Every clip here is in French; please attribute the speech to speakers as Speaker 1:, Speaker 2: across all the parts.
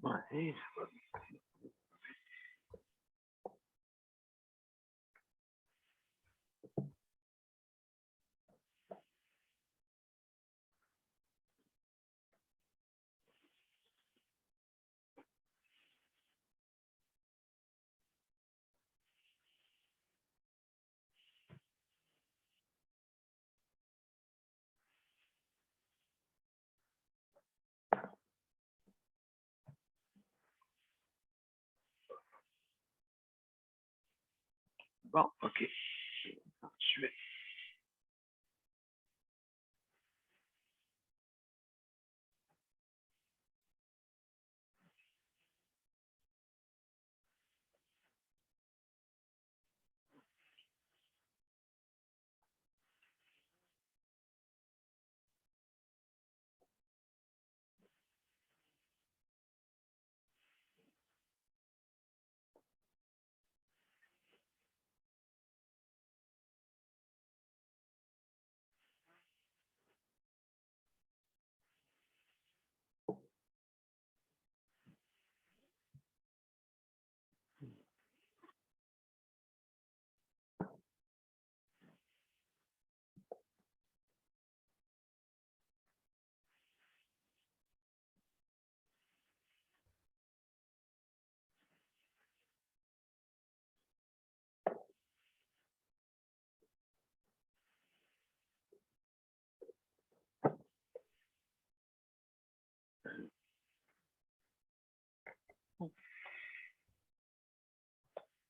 Speaker 1: Ouais. Bon, OK. Ensuite.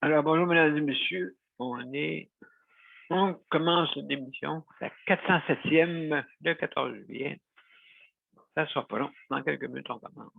Speaker 1: Alors, bonjour, mesdames et messieurs. On commence l'émission, la 407e, le 14 juillet. Ça ne sera pas long. Dans quelques minutes, on commence.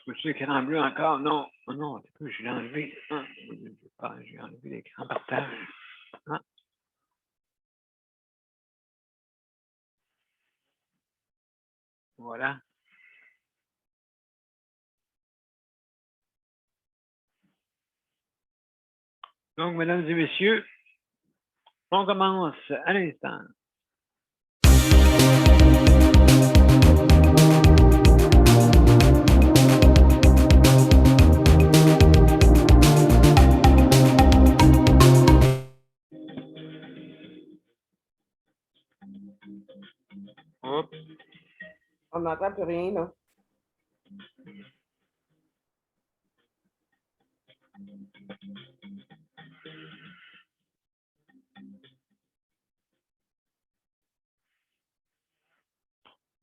Speaker 1: Je peux-tu l'écran bleu encore? Non. Non, je l'ai enlevé. J'ai enlevé l'écran partage. Ah. Voilà. Donc, mesdames et messieurs, on commence à l'instant. Hop.
Speaker 2: On n'entend plus rien, là.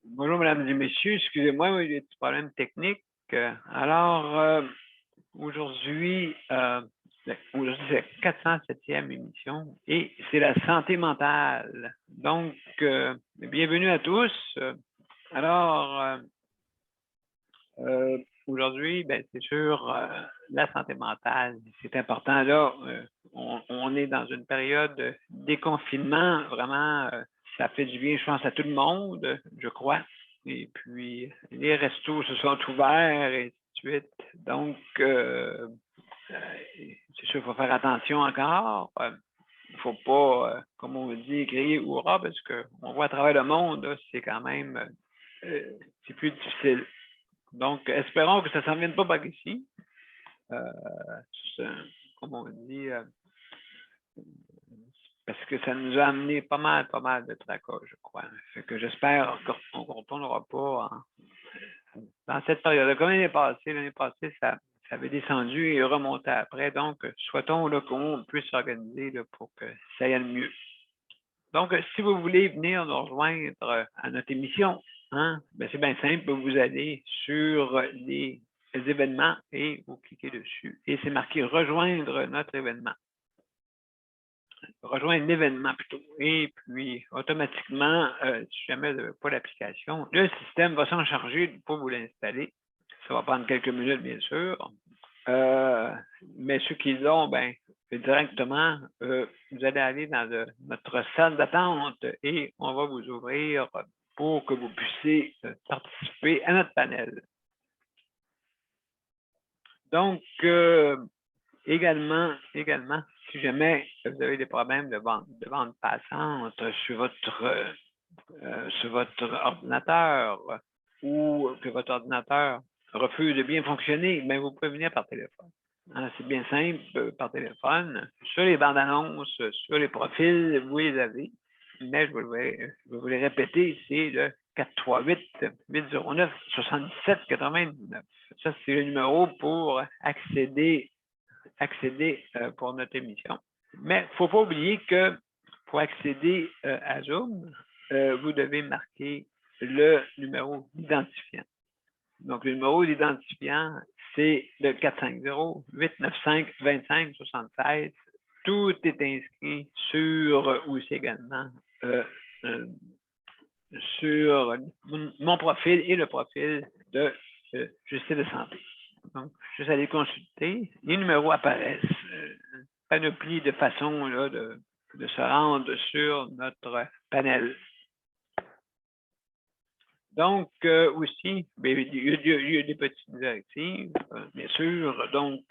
Speaker 1: Bonjour, mesdames et messieurs. Excusez-moi, il y a des petits problèmes techniques. Alors, aujourd'hui, c'est la 407e émission et c'est la santé mentale. Donc, bienvenue à tous. Alors, aujourd'hui, c'est sûr, la santé mentale, c'est important. Là, on est dans une période de déconfinement. Vraiment, ça fait du bien, je pense, à tout le monde, je crois. Et puis, les restos se sont ouverts et ainsi de suite. Donc, c'est sûr, il faut faire attention encore. Il ne faut pas, comme on dit, crier hurrah, parce qu'on voit à travers le monde, c'est quand même c'est plus difficile. Donc, espérons que ça ne s'en vienne pas par ici. Comme on dit, parce que ça nous a amené pas mal de tracas, je crois. Fait que j'espère qu'on ne retournera pas dans cette période. Comme l'année passée, ça avait descendu et remonté après. Donc, souhaitons qu'on puisse s'organiser pour que ça aille mieux. Donc, si vous voulez venir nous rejoindre à notre émission, hein, ben c'est bien simple, vous allez sur les événements et vous cliquez dessus. Et c'est marqué « Rejoindre notre événement ». Rejoindre l'événement plutôt. Et puis, automatiquement, si jamais vous n'avez pas l'application, le système va s'en charger pour vous l'installer. Ça va prendre quelques minutes, bien sûr. Mais ceux qui l'ont, ben, directement, vous allez aller dans notre salle d'attente et on va vous ouvrir pour que vous puissiez participer à notre panel. Donc, également, si jamais vous avez des problèmes de vente passante sur votre ordinateur ou que votre ordinateur refuse de bien fonctionner, bien, vous pouvez venir par téléphone. Hein, c'est bien simple, par téléphone. Sur les bandes annonces, sur les profils, vous les avez. Mais je vais vous les répéter, c'est le 438-809-7799. Ça, c'est le numéro pour accéder pour notre émission. Mais il ne faut pas oublier que pour accéder à Zoom, vous devez marquer le numéro d'identifiant. Donc, le numéro d'identifiant, c'est le 450-895-2576. Tout est inscrit sur aussi également sur mon profil et le profil de Justice de santé. Donc, juste aller consulter. Les numéros apparaissent. Panoplie de façons là, de se rendre sur notre panel. Donc, aussi, il y a des petites directives, bien sûr. Donc,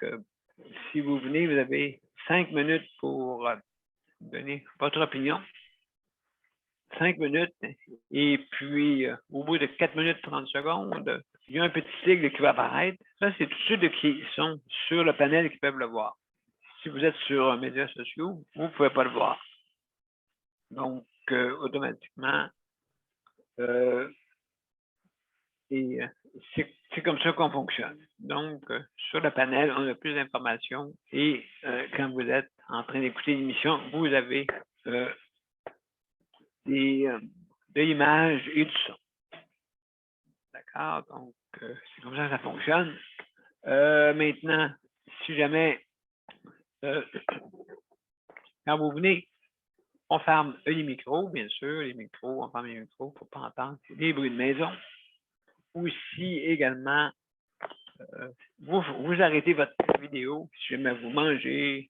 Speaker 1: si vous venez, vous avez 5 minutes pour donner votre opinion. 5 minutes. Et puis, au bout de 4 minutes 30 secondes, il y a un petit sigle qui va apparaître. Ça, c'est tous ceux qui sont sur le panel qui peuvent le voir. Si vous êtes sur les médias sociaux, vous ne pouvez pas le voir. Donc, automatiquement, c'est comme ça qu'on fonctionne. Donc, sur le panel, on a plus d'informations et quand vous êtes en train d'écouter l'émission, vous avez de l'image et du son. D'accord? Donc, c'est comme ça que ça fonctionne. Maintenant, si jamais, quand vous venez, on ferme les micros, bien sûr, les micros, on ferme les micros, il ne faut pas entendre les bruits de maison. Aussi, également, vous arrêtez votre vidéo si jamais vous mangez,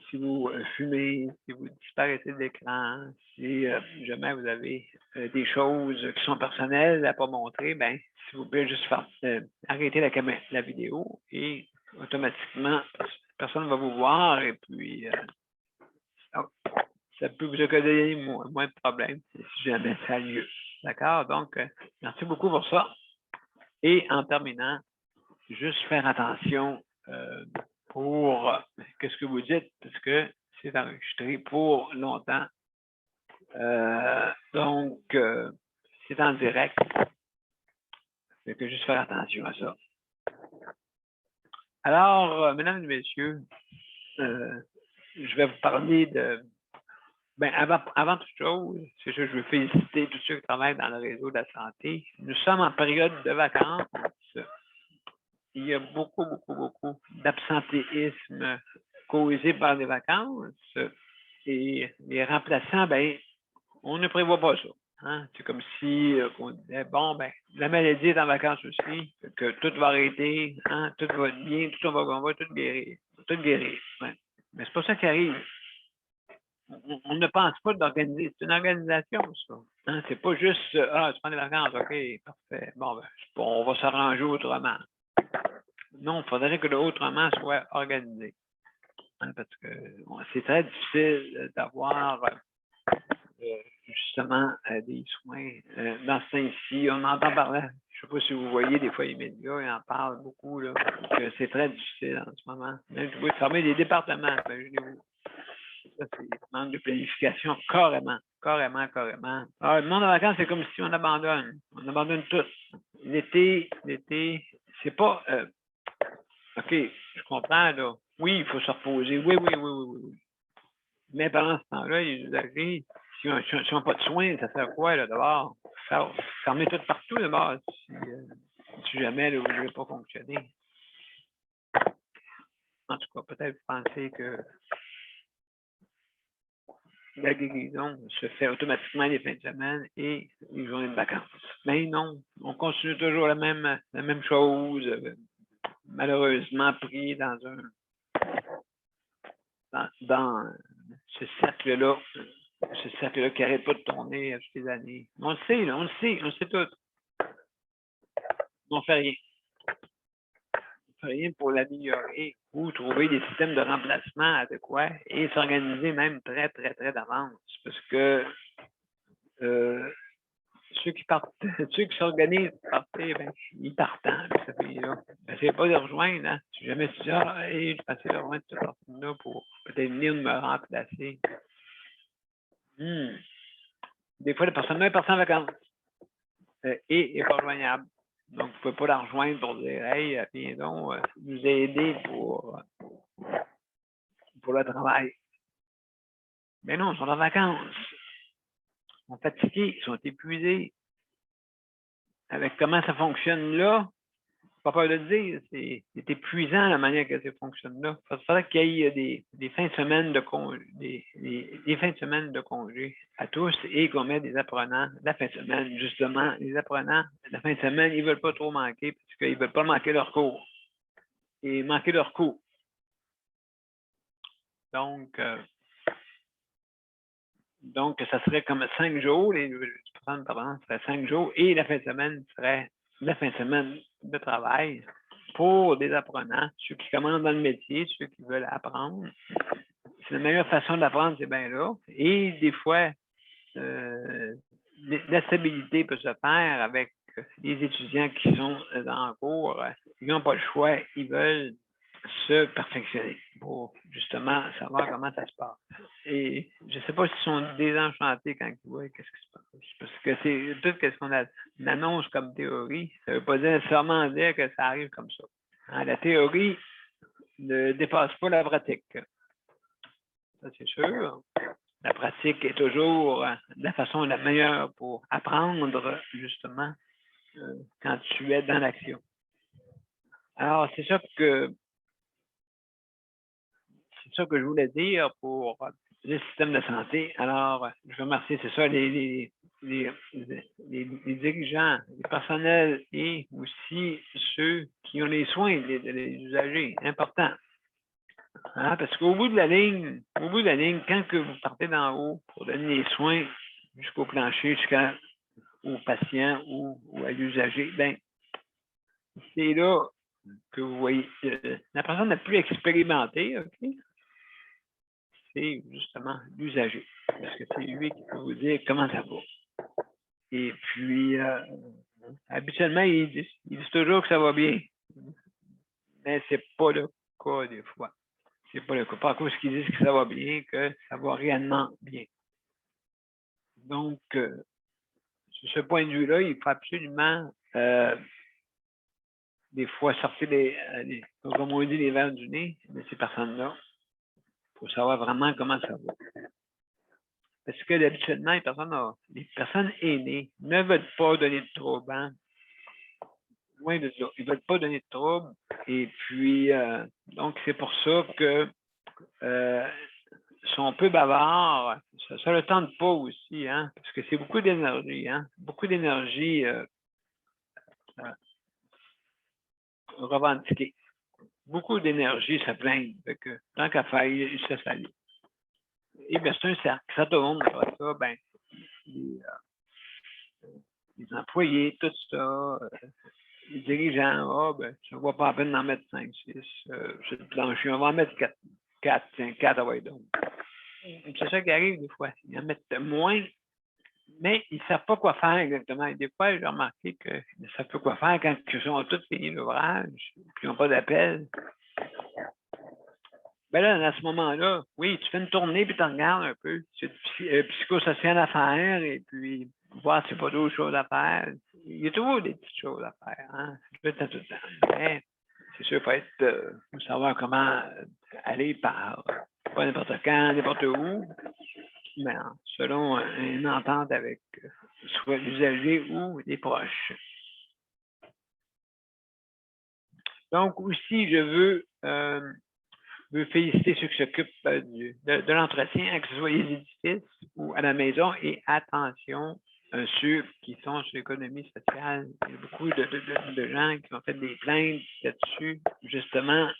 Speaker 1: si vous fumez, si vous disparaissez de l'écran, si jamais vous avez des choses qui sont personnelles à ne pas montrer, bien, s'il vous plaît, juste arrêter la vidéo et automatiquement, personne ne va vous voir et puis ça peut vous occasionner moins de problèmes si jamais ça a lieu. D'accord? Donc, merci beaucoup pour ça. Et en terminant, juste faire attention pour ce que vous dites, parce que c'est enregistré pour longtemps. Donc, c'est en direct. Il faut juste faire attention à ça. Alors, mesdames et messieurs, je vais vous parler de... Bien, avant toute chose, c'est sûr, je veux féliciter tous ceux qui travaillent dans le réseau de la santé. Nous sommes en période de vacances. Il y a beaucoup d'absentéisme causé par les vacances. Et les remplaçants, ben, on ne prévoit pas ça. Hein? C'est comme si on disait, bon, ben, la maladie est en vacances aussi, que tout va arrêter, hein? Tout va être bien, on va tout guérir. Ouais. Mais c'est pas ça qui arrive. On ne pense pas d'organiser. C'est une organisation, ça. Hein? C'est pas juste, tu prends des vacances, OK, parfait. Bon, ben, on va s'arranger autrement. Non, il faudrait que l'autrement soit organisé. Hein, parce que c'est très difficile d'avoir justement des soins dans ce temps-ci. On entend parler, je ne sais pas si vous voyez des fois les médias, ils en parlent beaucoup, là, que c'est très difficile en ce moment. Même vous pouvez fermer des départements, imaginez-vous. Ça, c'est manque de planification carrément. Alors, le monde en vacances, c'est comme si on abandonne. On abandonne tout. L'été, c'est pas OK, je comprends, là. Oui, il faut se reposer. Oui. Mais pendant ce temps-là, les usagers, s'ils n'ont pas de soins, ça sert à quoi, là, d'abord? Fermer tout partout, d'abord, si jamais, là, vous ne voulez pas fonctionner. En tout cas, peut-être vous pensez que la guérison se fait automatiquement les fins de semaine et les journées de vacances. Mais non, on continue toujours la même chose, malheureusement pris dans ce cercle-là qui n'arrête pas de tourner toutes les années. On le sait, là, on le sait tout. On ne fait rien. On ne fait rien pour l'améliorer ou trouver des systèmes de remplacement adéquats et s'organiser même très, très, très d'avance. Parce que ceux qui partent, ceux qui s'organisent pour partir, ben, ils partent, ce pays-là. Essayez pas de rejoindre, hein. Si jamais tu dis, hey, je pensais de rejoindre cette personne-là pour peut-être venir me remplacer. Des fois, la personne-là est partie en vacances et n'est pas joignable. Donc, vous ne pouvez pas la rejoindre pour dire, hey, viens donc nous aider pour le travail. Mais non, ils sont en vacances. Ils sont fatigués, ils sont épuisés. Avec comment ça fonctionne là, pas peur de le dire, c'est épuisant la manière que ça fonctionne là. Il faudrait qu'il y ait des fins de semaine de congé, des fins de semaine de congé à tous et qu'on mette des apprenants la fin de semaine. Justement, les apprenants, la fin de semaine, ils ne veulent pas trop manquer parce qu'ils ne veulent pas manquer leur cours et manquer leur cours. Donc, ça serait comme 5 jours, les personnes par serait 5 jours et la fin de semaine serait la fin de semaine de travail pour des apprenants, ceux qui commencent dans le métier, ceux qui veulent apprendre. C'est la meilleure façon d'apprendre, c'est bien là. Et des fois, la stabilité peut se faire avec les étudiants qui sont dans le cours. Ils n'ont pas le choix, ils veulent se perfectionner pour justement savoir comment ça se passe. Et je ne sais pas s'ils sont désenchantés quand ils voient qu'est-ce qui se passe. Parce que c'est tout ce qu'on annonce comme théorie, ça ne veut pas nécessairement dire que ça arrive comme ça. Hein, la théorie ne dépasse pas la pratique. Ça, c'est sûr. La pratique est toujours la façon la meilleure pour apprendre, justement, quand tu es dans l'action. Alors, c'est ça que je voulais dire pour le système de santé. Alors, je veux remercier, c'est ça, les dirigeants, les personnels et aussi ceux qui ont les soins, les usagers. Important. Hein, parce qu'au bout de la ligne, quand que vous partez d'en haut pour donner les soins jusqu'au plancher, jusqu'au patient ou à l'usager, ben, c'est là que vous voyez la personne la plus expérimentée, OK? C'est justement l'usager. Parce que c'est lui qui peut vous dire comment ça va. Et puis, habituellement, ils disent toujours que ça va bien. Mais c'est pas le cas des fois. C'est pas le cas. Pas à cause qu'ils disent que ça va bien, que ça va réellement bien. Donc, sur ce point de vue-là, il faut absolument des fois sortir comme on dit, les verres du nez de ces personnes-là pour savoir vraiment comment ça va. Parce que habituellement, les personnes aînées ne veulent pas donner de trouble. Hein? Loin de ça. Ils ne veulent pas donner de trouble. Et puis, donc, c'est pour ça que sont peu bavards. Ça ne le tente pas aussi, hein? Parce que c'est beaucoup d'énergie. Hein? Beaucoup d'énergie revendiquée. Beaucoup d'énergie, ça plaint. Tant qu'à faire, il se laisse aller. Et bien, c'est un cercle. Ça tourne, ça, ben, les employés, tout ça, les dirigeants, ah, ben, ça ne vaut pas la peine d'en mettre 5, 6 sur le plancher. On va en mettre 4, 5, 4, ah ouais, donc. C'est ça qui arrive des fois. Ils en mettent moins, mais ils ne savent pas quoi faire exactement. Et des fois, j'ai remarqué qu'ils ne savent pas quoi faire quand ils ont tous fini l'ouvrage, puis ils n'ont pas d'appel. Ben là, à ce moment-là, oui, tu fais une tournée puis tu regardes un peu. C'est psychosocial à faire et puis voir s'il n'y a pas d'autres choses à faire. Il y a toujours des petites choses à faire, hein? Tout le temps. Mais c'est sûr, il faut savoir comment aller par pas n'importe quand, n'importe où, mais selon une entente avec soit l'usager ou les proches. Donc aussi, je veux féliciter ceux qui s'occupent de l'entretien, que ce soit les édifices ou à la maison, et attention, ceux qui sont sur l'économie sociale. Il y a beaucoup de gens qui ont fait des plaintes là-dessus, justement,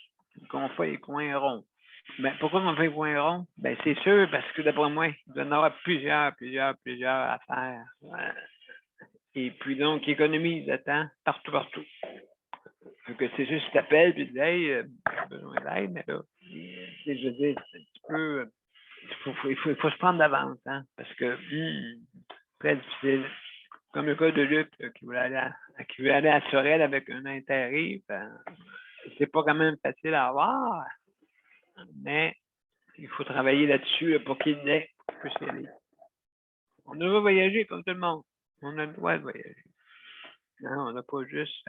Speaker 1: qu'on fait les points ronds. Ben, pourquoi on fait les points ronds? Ben, c'est sûr, parce que d'après moi, il doit y en avoir plusieurs à faire. Et puis donc, ils économisent le temps partout. Que c'est juste tu t'appelles et tu dis hey, j'ai besoin d'aide, mais là, je veux dire, c'est un petit peu. Il faut se prendre d'avance, hein, parce que très difficile. Comme le cas de Luc qui voulait aller à Sorel avec un intérêt, c'est pas quand même facile à avoir, mais il faut travailler là-dessus pour qu'il puisse y aller. On doit voyager comme tout le monde. On a le droit de voyager. Non, on n'a pas juste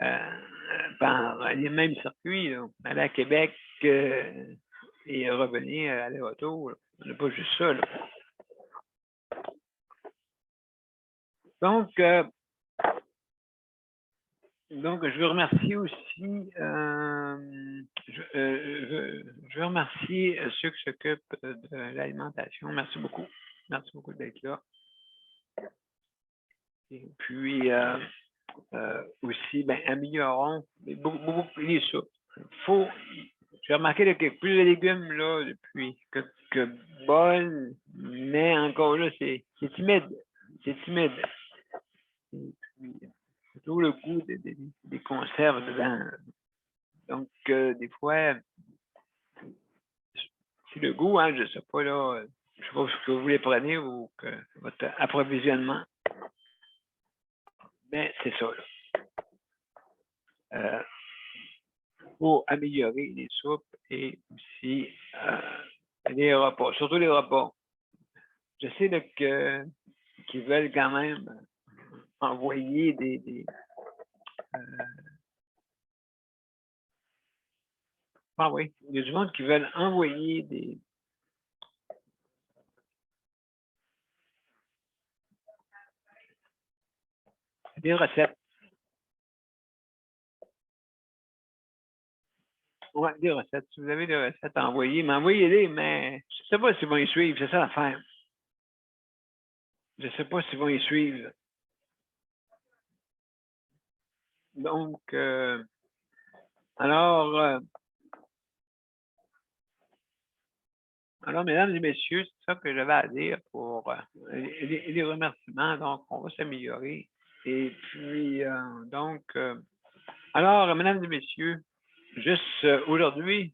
Speaker 1: par les mêmes circuits, là. Aller à Québec et revenir aller-retour. On n'a pas juste ça. Là. Donc, je veux remercier aussi, je veux remercier ceux qui s'occupent de l'alimentation. Merci beaucoup. Merci beaucoup d'être là. Et puis, aussi, améliorons beaucoup les soupes. J'ai remarqué là, qu'il y a plus de légumes là, depuis que bol, mais encore là, c'est timide. C'est timide. Et puis, c'est toujours le goût des conserves dedans. Donc, des fois, c'est le goût, hein, je ne sais pas là, je sais pas ce que vous les prenez ou que votre approvisionnement. Mais c'est ça, là. Pour améliorer les soupes et aussi les repas, surtout les repas. Je sais qu'ils veulent quand même envoyer oui, il y a du monde qui veulent envoyer des recettes. Oui, des recettes. Si vous avez des recettes à envoyer, m'envoyez-les, mais je ne sais pas s'ils vont y suivre. C'est ça l'affaire. Je ne sais pas s'ils vont y suivre. Donc, alors, mesdames et messieurs, c'est ça que j'avais à dire pour les remerciements. Donc, on va s'améliorer. Et puis, alors, mesdames et messieurs, juste aujourd'hui,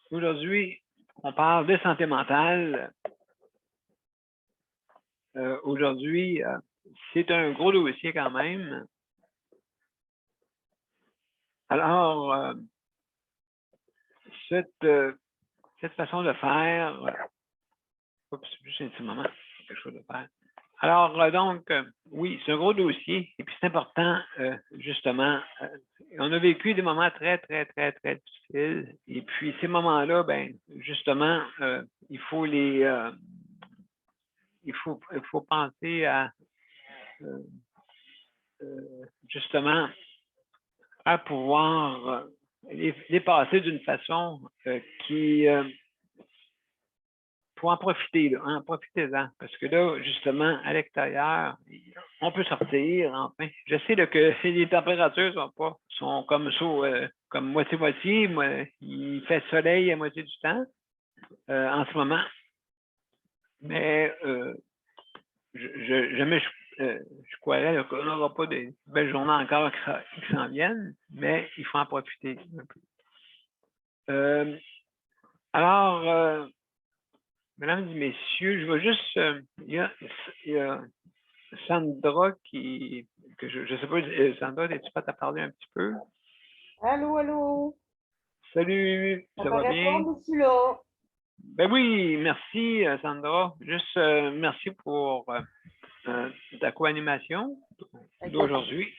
Speaker 1: aujourd'hui, on parle de santé mentale. Aujourd'hui, c'est un gros dossier quand même. Alors, cette façon de faire, juste un petit moment, quelque chose de faire. Alors, donc, oui, c'est un gros dossier et puis c'est important, justement. On a vécu des moments très, très, très, très difficiles et puis ces moments-là, justement, il faut il faut penser à, justement, à pouvoir les passer d'une façon qui faut en profiter, là, hein, profitez-en. Parce que là, justement, à l'extérieur, on peut sortir, enfin. Je sais là, que les températures sont comme ça, comme moitié-moitié. Il fait soleil à moitié du temps en ce moment. Mais je croirais là, qu'on n'aura pas de belles journées encore qui s'en viennent, mais il faut en profiter un peu. Alors, mesdames et messieurs, je vais juste, il y a Sandra que je sais pas, Sandra, es-tu prête à parler un petit peu?
Speaker 2: Allô, allô?
Speaker 1: Salut,
Speaker 2: On
Speaker 1: ça
Speaker 2: peut
Speaker 1: va bien?
Speaker 2: répondre, je suis là.
Speaker 1: Ben oui, merci Sandra. Juste merci pour ta co-animation
Speaker 2: Écoute,
Speaker 1: d'aujourd'hui.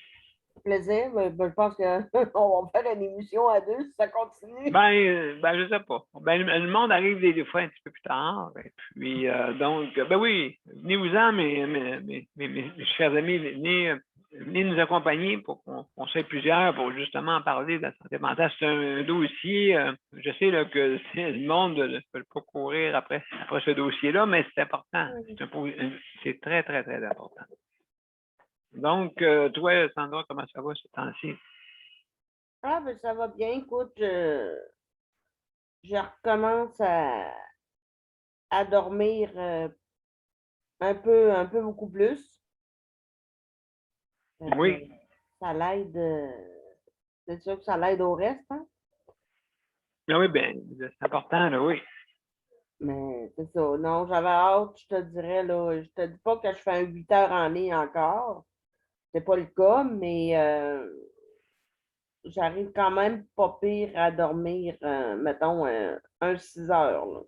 Speaker 2: plaisir. Je pense qu'on va faire une émission à deux si ça continue.
Speaker 1: Ben, je sais pas. Ben, le monde arrive des fois un petit peu plus tard. Et puis, donc, ben oui, venez-vous-en, mes chers amis, venez nous accompagner pour qu'on soit plusieurs pour justement en parler de la santé mentale. C'est un dossier, je sais là, que le monde ne peut pas courir après ce dossier-là, mais c'est important. C'est très, très, très important. Donc, toi, Sandra, comment ça va ce temps-ci?
Speaker 2: Ah, ben ça va bien. Écoute, je recommence à dormir un peu beaucoup plus. Fait que
Speaker 1: Oui,
Speaker 2: ça l'aide. C'est sûr que ça l'aide au reste, hein?
Speaker 1: ah oui, ben, c'est important, là, oui.
Speaker 2: Mais c'est ça. Non, j'avais hâte, je te dirais, là. Je te dis pas que je fais un 8 heures en ligne encore. C'est pas le cas, mais j'arrive quand même pas pire à dormir, mettons, un 6 heures, là,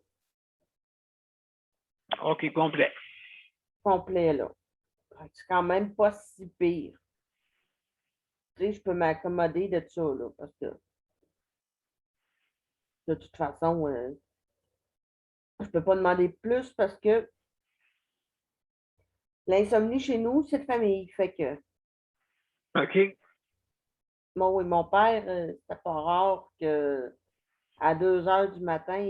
Speaker 1: OK, complet.
Speaker 2: complet, là. Fait que c'est quand même pas si pire. Tu sais, je peux m'accommoder de ça, là, parce que de toute façon, je peux pas demander plus parce que l'insomnie chez nous, c'est de famille. Fait que,
Speaker 1: OK.
Speaker 2: moi, oui, mon père, c'était pas rare que à 2 heures du matin,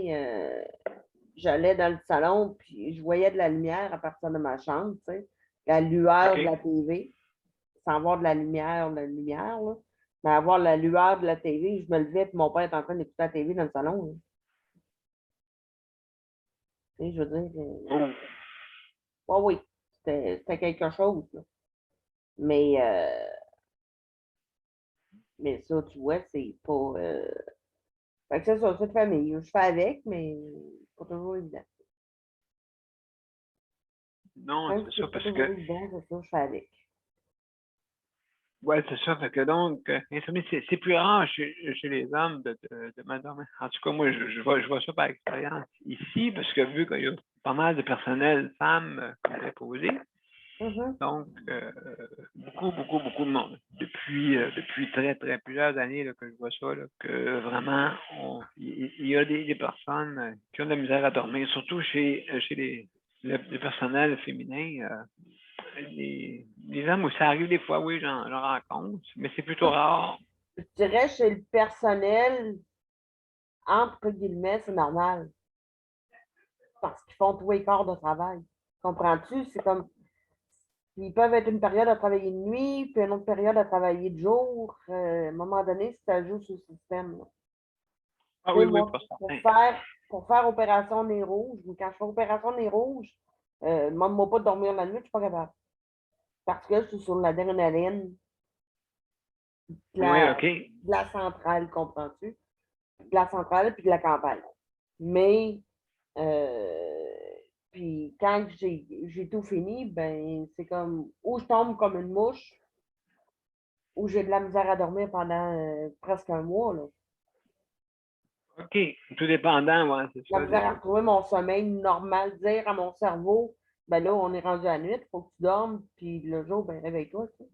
Speaker 2: j'allais dans le salon, puis je voyais de la lumière à partir de ma chambre, tu sais, la lueur de
Speaker 1: OK.
Speaker 2: la TV, sans voir de la lumière, là, mais avoir la lueur de la TV, je me levais, puis mon père était en train d'écouter la TV dans le salon, là. Tu sais, je veux dire,
Speaker 1: Oh.
Speaker 2: ouais, oui, c'était quelque chose, là. Mais, euh, mais ça, tu vois, c'est pas. Fait que c'est ça, c'est de famille. Je fais avec, mais c'est pas toujours évident.
Speaker 1: Non,
Speaker 2: Même
Speaker 1: c'est
Speaker 2: si
Speaker 1: ça,
Speaker 2: c'est pas
Speaker 1: parce
Speaker 2: toujours
Speaker 1: que,
Speaker 2: évident, c'est ça, je fais avec.
Speaker 1: ouais, c'est ça, fait que donc, l'insomnie, c'est plus rare chez les hommes de m'endormir. En tout cas, moi, je vois ça par expérience ici, parce que vu qu'il y a pas mal de personnel femmes préposé,
Speaker 2: Mhm.
Speaker 1: donc, beaucoup de monde. Depuis très, très plusieurs années là, que je vois ça, là, que vraiment, il y a des personnes qui ont de la misère à dormir, surtout chez les personnels féminins. Les hommes, ça arrive des fois, oui, j'en rencontre, mais c'est plutôt rare.
Speaker 2: Je dirais chez le personnel, entre guillemets, c'est normal. Parce qu'ils font tous les quarts de travail. Comprends-tu? C'est comme, ils peuvent être une période à travailler de nuit, puis une autre période à travailler de jour. À un moment donné, ça joue sur le système, là.
Speaker 1: Ah
Speaker 2: Tu sais,
Speaker 1: oui, oui,
Speaker 2: moi,
Speaker 1: pas certain.
Speaker 2: pour faire opération nez rouge, ou quand je fais opération nez rouge, demande-moi pas de dormir la nuit, je suis pas capable. Parce que je suis sur l'adrénaline de
Speaker 1: Oui,
Speaker 2: la,
Speaker 1: OK.
Speaker 2: de la centrale, comprends-tu? De la centrale puis de la campagne. Mais euh, puis quand j'ai tout fini, ben c'est comme ou je tombe comme une mouche, ou j'ai de la misère à dormir pendant presque un mois, là.
Speaker 1: OK. Tout dépendant, ouais, c'est
Speaker 2: La
Speaker 1: ça.
Speaker 2: misère à retrouver mon sommeil normal, dire à mon cerveau, ben là, on est rendu à la nuit, il faut que tu dormes, puis le jour, ben réveille-toi, tu sais.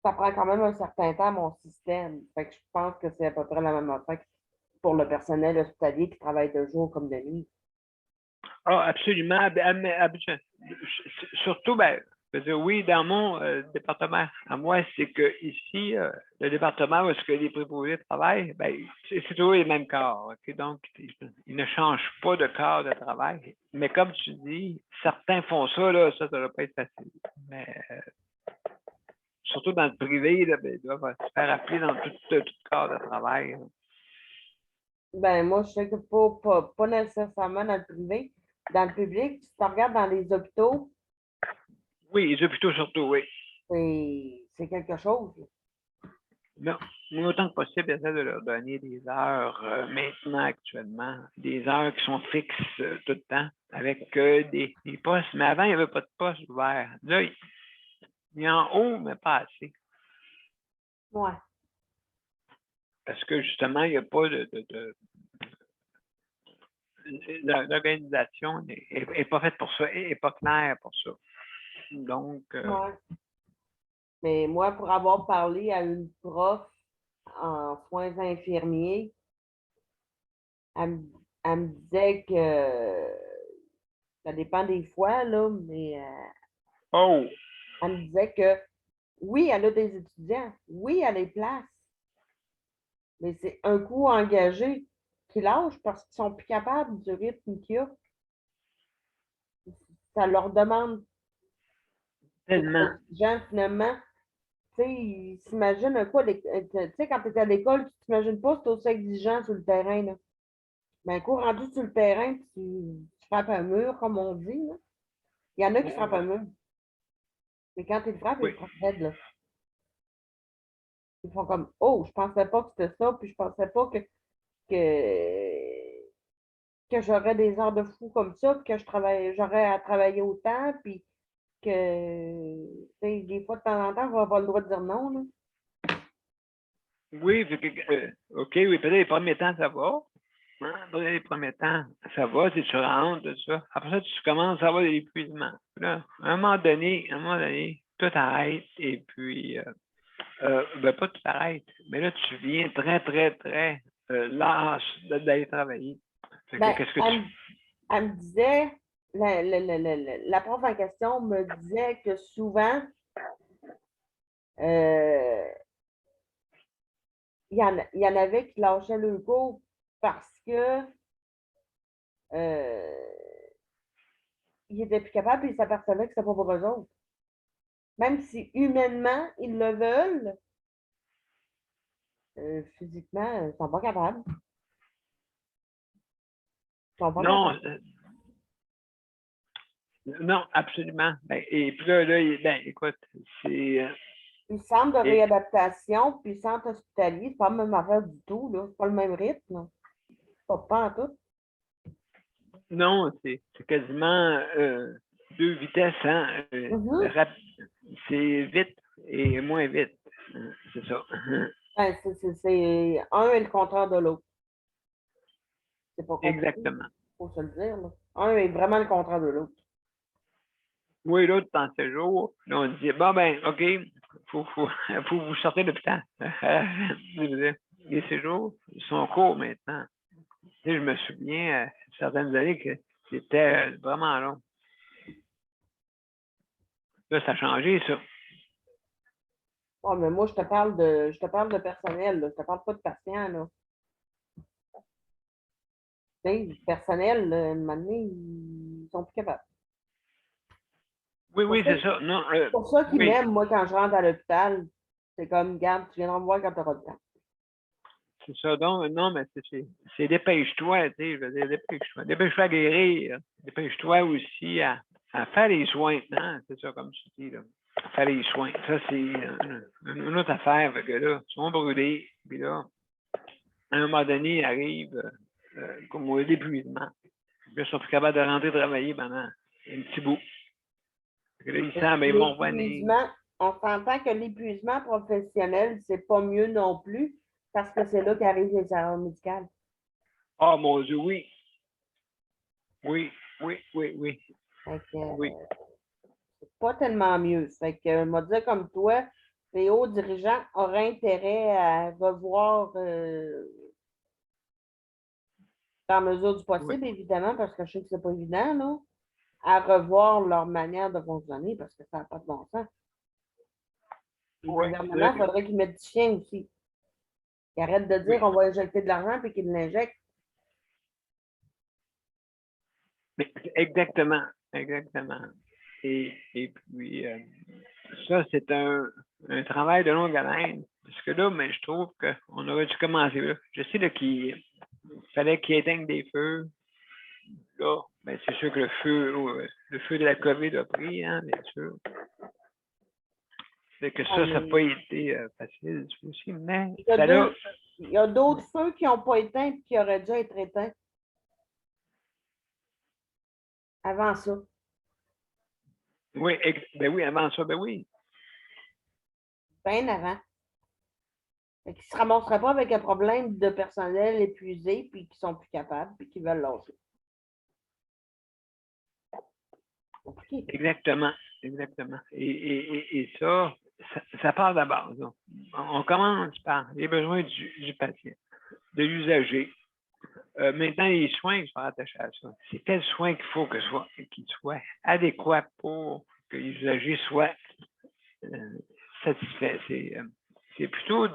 Speaker 2: Ça prend quand même un certain temps, mon système. Fait que je pense que c'est à peu près la même affaire pour le personnel hospitalier qui travaille de jour comme de nuit.
Speaker 1: Ah, absolument. Surtout, ben, je veux dire, oui, dans mon département, à moi, c'est que ici, le département où est-ce que les préposés travaillent, ben, c'est toujours les mêmes corps. OK? Donc, ils ne changent pas de corps de travail. Mais comme tu dis, certains font ça, là, ça ne doit pas être facile. Mais surtout dans le privé, là, ben, ils doivent se faire appeler dans tout corps de travail, là.
Speaker 2: Ben, moi, je sais que pas nécessairement dans le privé. Dans le public, si tu regardes dans les hôpitaux,
Speaker 1: Oui, les hôpitaux surtout, oui.
Speaker 2: C'est quelque chose.
Speaker 1: Non, mais autant que possible, essaie de leur donner des heures maintenant, actuellement, des heures qui sont fixes tout le temps, avec des postes. Mais avant, il n'y avait pas de poste ouvert. Là, il y a en haut, mais pas assez.
Speaker 2: Ouais.
Speaker 1: Parce que justement, il n'y a pas l'organisation n'est pas faite pour ça, n'est pas claire pour ça. Donc,
Speaker 2: Ouais. Mais moi, pour avoir parlé à une prof en soins infirmiers, elle, elle me disait que ça dépend des fois, là, mais
Speaker 1: oh,
Speaker 2: elle me disait que oui, elle a des étudiants, oui, elle a des places, mais c'est un coût engagé qui lâche parce qu'ils sont plus capables du rythme qu'il y a. Ça leur demande
Speaker 1: tellement.
Speaker 2: les gens, finalement, tu sais, ils s'imaginent un quoi, tu sais, quand tu es à l'école, tu t'imagines pas que c'est aussi exigeant sur le terrain, là. Mais un coup rendu sur le terrain, tu frappes un mur, comme on dit, là. Il y en a qui frappent un mur. Mais quand ils le frappent, ils
Speaker 1: Oui,
Speaker 2: le frappent raide, là. Ils font comme, oh, je pensais pas que c'était ça, puis je pensais pas que, que j'aurais des heures de fou comme ça, puis que j'aurais à travailler autant, puis que, tu sais, des fois, de temps en temps, on va pas le droit de dire non, là.
Speaker 1: oui, OK, oui, peut-être les premiers temps, ça va. Hein, peut-être les premiers temps, ça va, tu rentres, tout ça. Après ça, tu commences à avoir de l'épuisement. Là, à un moment donné, tout arrête et puis, ben pas tout arrête, mais là, tu viens très, très, très lâche d'aller travailler. Fait que
Speaker 2: Ben,
Speaker 1: qu'est-ce que tu...
Speaker 2: elle me disait, la prof en question me disait que souvent, euh, il y en avait qui lâchaient le cours parce que euh, ils étaient plus capables et ils s'apercevaient que c'était pas pour eux autres. Même si humainement, ils le veulent, physiquement, ils sont pas capables. Ils sont pas
Speaker 1: Non,
Speaker 2: capables.
Speaker 1: non, absolument. Ben, et puis là, ben, écoute, c'est...
Speaker 2: Ils centre de
Speaker 1: et-
Speaker 2: réadaptation, puis centre hospitalier, c'est pas la même affaire du tout, là. C'est pas le même rythme, là. Pas en tout.
Speaker 1: non, c'est quasiment deux vitesses, hein?
Speaker 2: Mhm.
Speaker 1: C'est vite et moins vite. C'est ça.
Speaker 2: Ben, c'est un est le contraire de l'autre. C'est pas compliqué,
Speaker 1: Exactement.
Speaker 2: faut se le dire, là. Un est vraiment le contraire de l'autre.
Speaker 1: Oui, l'autre, dans ce jour, là, on dit, bon, ben, OK, faut faut vous sortir de l'hôpital. Les séjours sont courts maintenant. Tu sais, je me souviens, certaines années, que c'était vraiment long. Là, ça a changé, ça.
Speaker 2: Ouais, mais moi, je te parle de personnel, là. Je te parle pas de patients, là. Tu sais, le personnel, là, à un moment donné, ils sont plus capables.
Speaker 1: Oui,
Speaker 2: Pour
Speaker 1: oui,
Speaker 2: ça,
Speaker 1: c'est ça. Non,
Speaker 2: pour ça qu'ils
Speaker 1: oui,
Speaker 2: m'aiment, moi, quand je rentre à l'hôpital, c'est comme, garde, tu viendras me voir quand tu auras le temps.
Speaker 1: c'est ça. Donc, non, mais c'est dépêche-toi, tu sais, je veux dire, dépêche-toi. Dépêche-toi à guérir. Dépêche-toi aussi à faire les soins. Hein? C'est ça, comme tu dis, là. Faire les soins. Ça, c'est une autre affaire. Fait que là, ils sont brûlés. Puis là, à un moment donné, il arrive comme l'épuisement. Puis là, ils sont plus capables de rentrer travailler pendant un petit bout. Fait que là, ils savent, ben, ils vont revenir.
Speaker 2: L'épuisement, on s'entend que l'épuisement professionnel, c'est pas mieux non plus, parce que c'est là qu'arrivent les erreurs médicales.
Speaker 1: Ah, mon Dieu, oui. Oui, oui, oui, oui,
Speaker 2: Fait que,
Speaker 1: oui.
Speaker 2: pas tellement mieux. Fait que, moi, dire comme toi, les hauts dirigeants auraient intérêt à revoir, dans la mesure du
Speaker 1: Oui,
Speaker 2: possible, évidemment, parce que je sais que c'est pas évident, là, à revoir leur manière de fonctionner, parce que ça n'a pas de bon sens. Le
Speaker 1: oui.
Speaker 2: gouvernement, il faudrait qu'ils mettent du chien aussi. Qu'ils arrêtent de dire
Speaker 1: Oui.
Speaker 2: on va injecter de l'argent puis qu'ils l'injectent.
Speaker 1: Mais exactement, exactement. Et puis, ça, c'est un travail de longue haleine. Parce que là, mais je trouve qu'on aurait dû commencer là. Je sais là, qu'il fallait qu'ils éteignent des feux. Là, Ben, c'est sûr que le feu de la COVID a pris, hein, bien sûr. Fait que ça n'a pas été facile aussi, mais ça l'a.
Speaker 2: Il y a d'autres feux qui n'ont pas éteint et qui auraient dû être éteints avant ça.
Speaker 1: Oui, ben oui, avant ça, ben oui.
Speaker 2: Bien avant. Ils ne se ramasseraient pas avec un problème de personnel épuisé, puis qui sont plus capables, puis qui veulent lâcher.
Speaker 1: Exactement, exactement. Et ça part de la base. On commence par les besoins du patient, de l'usager. Maintenant, les soins, il faut faire attacher à ça. C'est quel soin qu'il faut qu'il soit adéquat pour que l'usager soit satisfait. C'est plutôt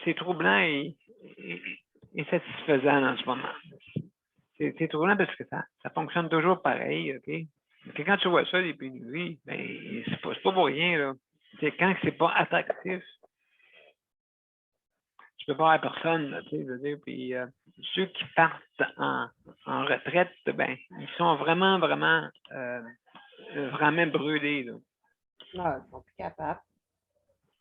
Speaker 1: c'est troublant et satisfaisant en ce moment. C'est troublant parce que ça fonctionne toujours pareil, OK? Mais quand tu vois ça, les pénuries, ben, c'est pas pour rien, là. C'est quand c'est pas attractif, tu peux pas avoir personne, là, tu sais, je veux dire. Puis ceux qui partent en retraite, ben, ils sont vraiment, vraiment, vraiment brûlés, là.
Speaker 2: Non, ils sont plus capables.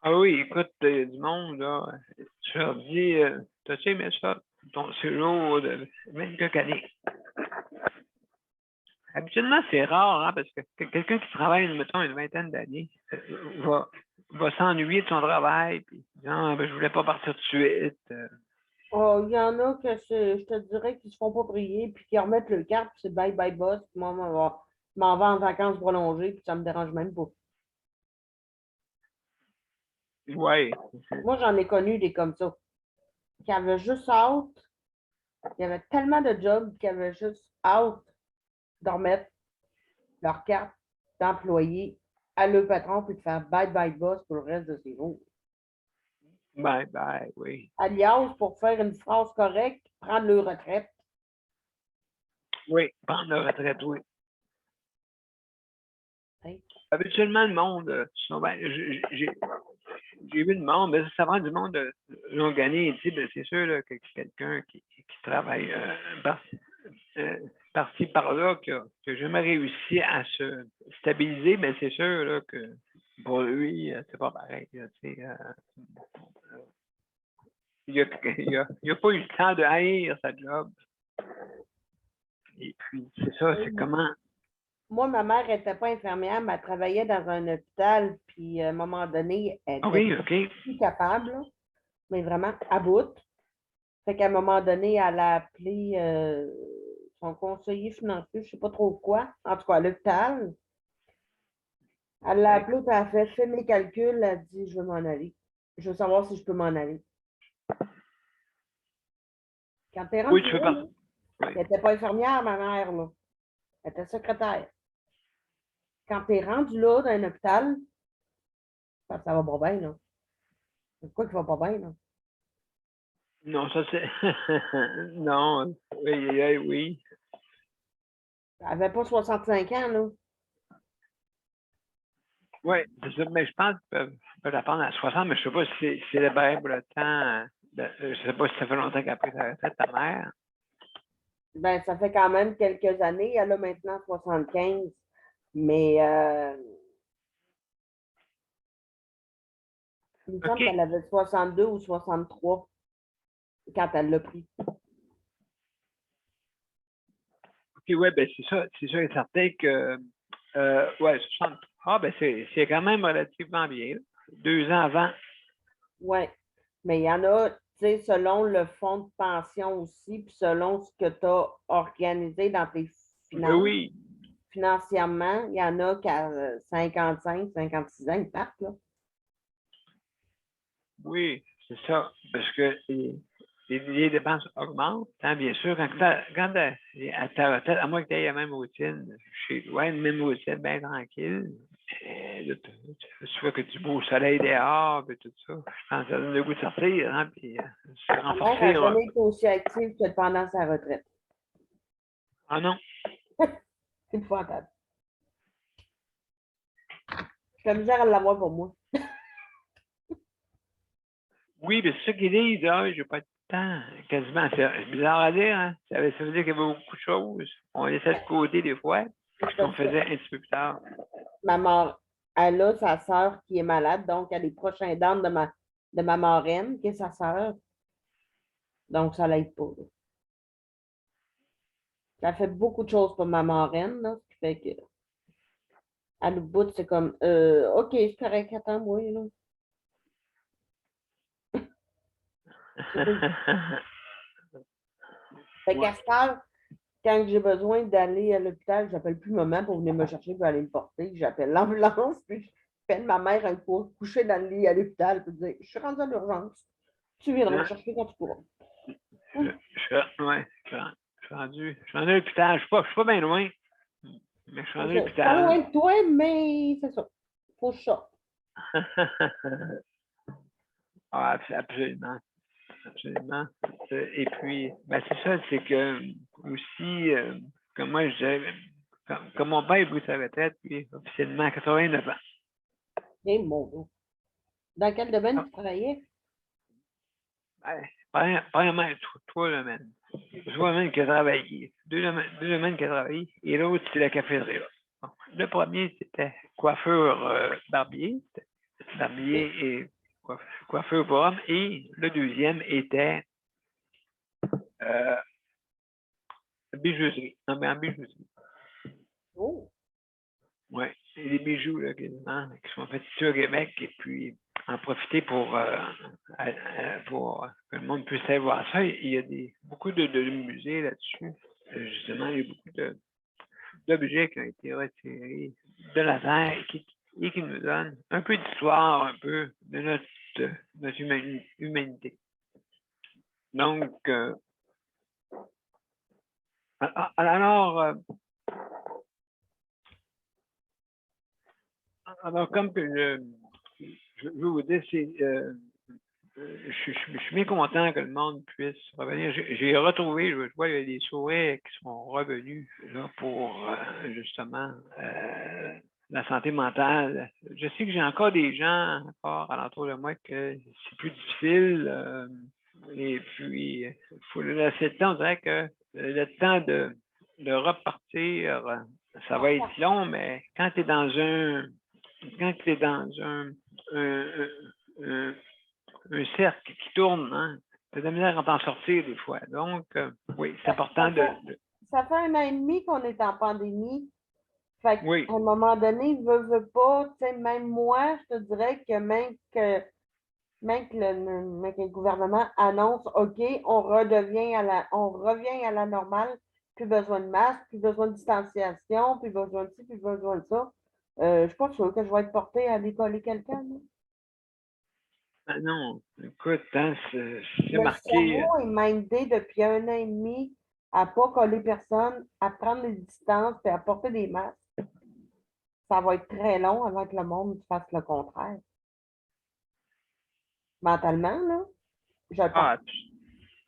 Speaker 1: Ah oui, écoute, du monde, là, je leur dis, t'as-tu aimé ça, ton séjour de 24 années? Habituellement, c'est rare, hein, parce que quelqu'un qui travaille, mettons, une vingtaine d'années va s'ennuyer de son travail, puis non, ben, je voulais pas partir tout de suite.
Speaker 2: Oh, il y en a que je te dirais qu'ils ne se font pas prier, puis qui remettent le cap, puis c'est bye bye boss, puis moi, je m'en vais en vacances prolongées, puis ça ne me dérange même pas.
Speaker 1: Ouais.
Speaker 2: Moi, j'en ai connu des comme ça, qui avaient juste hâte, il y avait tellement de jobs qui avaient juste hâte de remettre leur carte d'employé à le patron, puis de faire bye bye boss pour le reste de ses jours.
Speaker 1: Bye bye, oui.
Speaker 2: Alias, pour faire une phrase correcte, prendre leur retraite.
Speaker 1: Oui, prendre la retraite, oui.
Speaker 2: Hein?
Speaker 1: Habituellement, le monde, ben, j'ai vu le monde, mais ça prend du monde longue année, tu sais, ben, c'est sûr là, que quelqu'un qui travaille par-ci par-là, qui n'a jamais réussi à se stabiliser, ben c'est sûr là, que pour lui, c'est pas pareil. Là, il a pas eu le temps de haïr sa job. Et puis, c'est ça, c'est comment.
Speaker 2: Moi, ma mère n'était pas infirmière, mais elle travaillait dans un hôpital, puis à un moment donné, elle
Speaker 1: Ah
Speaker 2: était
Speaker 1: oui, OK.
Speaker 2: plus capable, là, mais vraiment à bout. Fait qu'à un moment donné, elle a appelé son conseiller financier, je ne sais pas trop quoi, en tout cas à l'hôpital. Elle l'a appelé, puis elle a fait mes calculs, elle a dit, je veux m'en aller. Je veux savoir si je peux m'en aller. Quand t'es
Speaker 1: Oui,
Speaker 2: rendu
Speaker 1: tu veux
Speaker 2: là,
Speaker 1: pas. Oui.
Speaker 2: elle n'était pas infirmière, ma mère, là. Elle était secrétaire. Quand t'es rendu là, dans un hôpital, ça va pas bien, là. C'est quoi qui va pas bien, là?
Speaker 1: Non, ça c'est. Non, oui, oui, oui.
Speaker 2: Elle n'avait pas 65 ans, là.
Speaker 1: Oui, c'est ça, mais je pense qu'ils peuvent apprendre à 60, mais je ne sais pas si c'est le bail pour le temps. Je ne sais pas si ça fait longtemps qu'elle a pris sa retraite, ta mère.
Speaker 2: Ben, ça fait quand même quelques années. Elle a maintenant 75. Mais il me semble
Speaker 1: OK.
Speaker 2: qu'elle avait 62 ou 63 quand elle l'a pris.
Speaker 1: OK, ouais, ben c'est sûr et certain que ouais, 60. Ah, ben c'est quand même relativement bien, là. 2 ans avant.
Speaker 2: Oui. Mais il y en a, tu sais, selon le fonds de pension aussi, puis selon ce que tu as organisé dans tes
Speaker 1: Ben
Speaker 2: finances,
Speaker 1: oui,
Speaker 2: financièrement, il y en a qui à 55, 56 ans, ils partent, là.
Speaker 1: oui, c'est ça. Parce que les dépenses augmentent, hein, bien sûr. Quand à ta retraite, à moins que tu aies la même routine chez toi, une même routine bien tranquille, là, tu vois que du beau soleil dehors, puis tout ça. Je pense que ça donne le goût de sortir, hein, puis se
Speaker 2: Ma mère n'a
Speaker 1: renforcer.
Speaker 2: jamais été aussi active que pendant sa retraite.
Speaker 1: Ah non.
Speaker 2: C'est épouvantable. J'ai la misère à l'avoir pour moi.
Speaker 1: Oui, mais c'est ça qu'ils disent, ah, je vais pas être temps, quasiment. C'est bizarre à dire, hein? Ça veut dire qu'il y avait beaucoup de choses. On laissait de côté des fois, puis qu'on faisait un petit peu plus tard.
Speaker 2: Ma mère, elle a sa sœur qui est malade, donc elle est proche aidante de ma marraine, qui est sa sœur. Donc, ça l'aide pas. Là. Ça fait beaucoup de choses pour ma marraine, là, ce qui fait que à l'autre bout, c'est comme OK, c'est correct, attends-moi, là. Fait qu'à cette heure, quand j'ai besoin d'aller à l'hôpital, j'appelle plus maman pour venir me chercher pour aller me porter. J'appelle l'ambulance, puis je fais de ma mère un coup coucher dans le lit à l'hôpital, puis dire je suis rendue à l'urgence. Tu viendras me chercher quand tu pourras.
Speaker 1: Ouais, je suis rendu à l'hôpital. Je suis pas bien loin, mais je suis rendu à
Speaker 2: Pas loin
Speaker 1: l'hôpital.
Speaker 2: de toi, mais c'est ça. Faut que je sorte.
Speaker 1: Ah, absolument. Absolument. Et puis, ben c'est ça, c'est que aussi, comme moi, je disais, comme mon père est sa retraite, puis officiellement à 89 ans.
Speaker 2: Et mon Dieu. Dans quel domaine
Speaker 1: Ah,
Speaker 2: tu travaillais?
Speaker 1: premièrement, trois domaines. Trois domaines qui a travaillé. Deux domaines qui a travaillé, et l'autre, c'est la cafétéria. Bon, le premier, c'était coiffeur barbier. Barbier et coiffeur pour hommes. Et le deuxième était euh, bijouterie. Non, mais en bijouterie.
Speaker 2: Oh,
Speaker 1: Oui, c'est des bijoux là, quasiment, qui sont faits ici au Québec et puis en profiter pour que le monde puisse aller voir ça. Il y a beaucoup de musées là-dessus. Justement, il y a beaucoup d'objets qui ont été retirés de la Terre et qui nous donnent un peu d'histoire, un peu de notre humanité. Donc, alors, comme que je veux vous dire, je suis bien content que le monde puisse revenir. J'ai retrouvé, je vois, il y a des sourires qui sont revenus là, pour justement la santé mentale. Je sais que j'ai encore des gens encore alentour de moi que c'est plus difficile. Et puis, il faut le laisser le temps. On dirait que le temps de repartir, ça va être long, mais quand tu es dans un, un cercle qui tourne, hein, tu as de la misère à t'en sortir des fois. Donc, oui, c'est important
Speaker 2: ça fait 1 an et demi qu'on est en pandémie. Fait
Speaker 1: Oui.
Speaker 2: qu'à un moment donné, veut pas, tu sais, même moi, je te dirais que même que le gouvernement annonce, OK, on revient à la normale, plus besoin de masque, plus besoin de distanciation, plus besoin de ci, plus besoin de ça. Je suis pas sûre que je vais être portée à aller coller quelqu'un. Là.
Speaker 1: Ah non, écoute, hein, c'est
Speaker 2: Le
Speaker 1: marqué.
Speaker 2: cerveau est mindé depuis 1 an et demi à ne pas coller personne, à prendre les distances et à porter des masques. Ça va être très long avant que le monde fasse le contraire. Mentalement, là, je pense.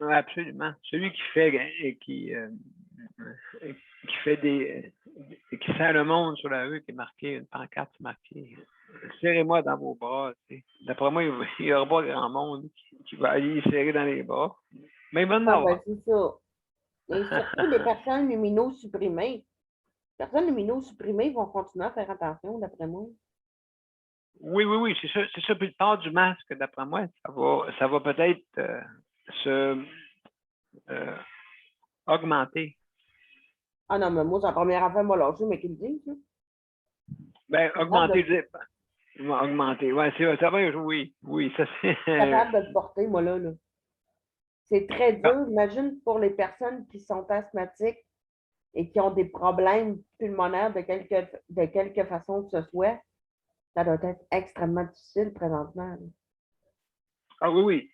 Speaker 1: Ah, absolument. Celui qui fait et qui fait qui sert le monde sur la rue, qui est marqué, une pancarte marquée serrez-moi dans vos bras. D'après moi, il n'y aura pas grand monde qui va aller serrer dans les bras. Mais il va en
Speaker 2: Ah, ben,
Speaker 1: avoir.
Speaker 2: c'est ça. Et surtout les personnes luminosupprimées. Les personnes luminosupprimées vont continuer à faire attention, d'après moi.
Speaker 1: Oui, c'est ça. C'est ça. Puis le port du masque, d'après moi, ça va peut-être se augmenter.
Speaker 2: Ah non, mais moi, c'est la première affaire, moi, lâché, mais qui me dit, ça?
Speaker 1: Ben,
Speaker 2: Capable
Speaker 1: augmenter,
Speaker 2: de,
Speaker 1: je dis, augmenter. Ouais, ça va, oui. Oui, ça c'est.
Speaker 2: capable de le porter, moi, là. C'est très
Speaker 1: Ah,
Speaker 2: dur. Imagine pour les personnes qui sont asthmatiques et qui ont des problèmes pulmonaires de quelque façon que ce soit. Ça doit être extrêmement difficile présentement. Là.
Speaker 1: ah oui.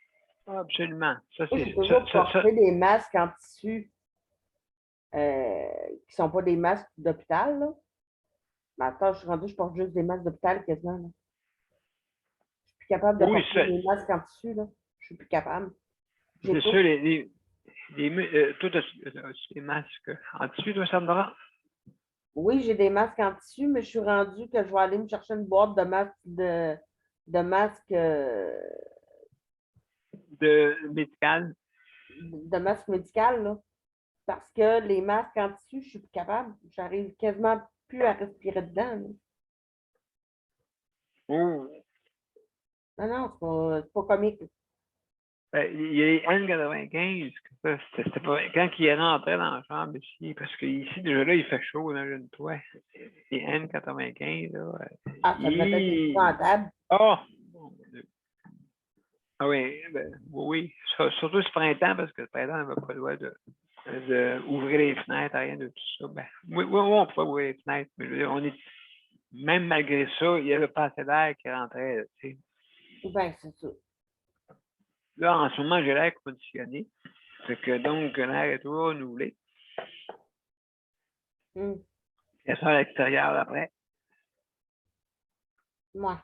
Speaker 1: Ah, absolument. Ça,
Speaker 2: Moi,
Speaker 1: c'est.
Speaker 2: j'ai toujours
Speaker 1: Ça.
Speaker 2: porté des masques en tissu qui ne sont pas des masques d'hôpital. Là. Mais attends, je suis rendue, je porte juste des masques d'hôpital quasiment. Là. Je suis plus capable de
Speaker 1: Oui,
Speaker 2: porter des masques en tissu. Là. Je suis plus capable. J'ai
Speaker 1: c'est
Speaker 2: tout.
Speaker 1: sûr, toi, les masques en tissu, toi, ça me va?
Speaker 2: Oui, j'ai des masques en tissu, mais je suis rendue que je vais aller me chercher une boîte de masques
Speaker 1: De médical.
Speaker 2: de masque médical, là. Parce que les masques en tissu, je suis plus capable. J'arrive quasiment plus à respirer dedans, là.
Speaker 1: Oh,
Speaker 2: Non, non, c'est pas comique.
Speaker 1: ben, il y a les N95, que ça, c'était pas, quand il est rentré dans la chambre ici, parce qu'ici, déjà là, il fait chaud, imagine-toi. Les N95, là,
Speaker 2: Ah, ça devait être épouvantable.
Speaker 1: oh! Mon Dieu. Ah oui, ben, oui, oui. Surtout ce printemps, parce que le printemps n'avait pas le droit de ouvrir les fenêtres, rien de tout ça. Ben, oui, oui, oui, on pouvait ouvrir les fenêtres, mais je veux dire, même malgré ça, il n'y avait pas assez d'air qui rentrait, tu sais.
Speaker 2: Ben, c'est ça.
Speaker 1: Là, en ce moment, j'ai l'air conditionné. Fait que donc, l'air est toujours renouvelé.
Speaker 2: Hum,
Speaker 1: Il y a ça à l'extérieur après.
Speaker 2: Moi,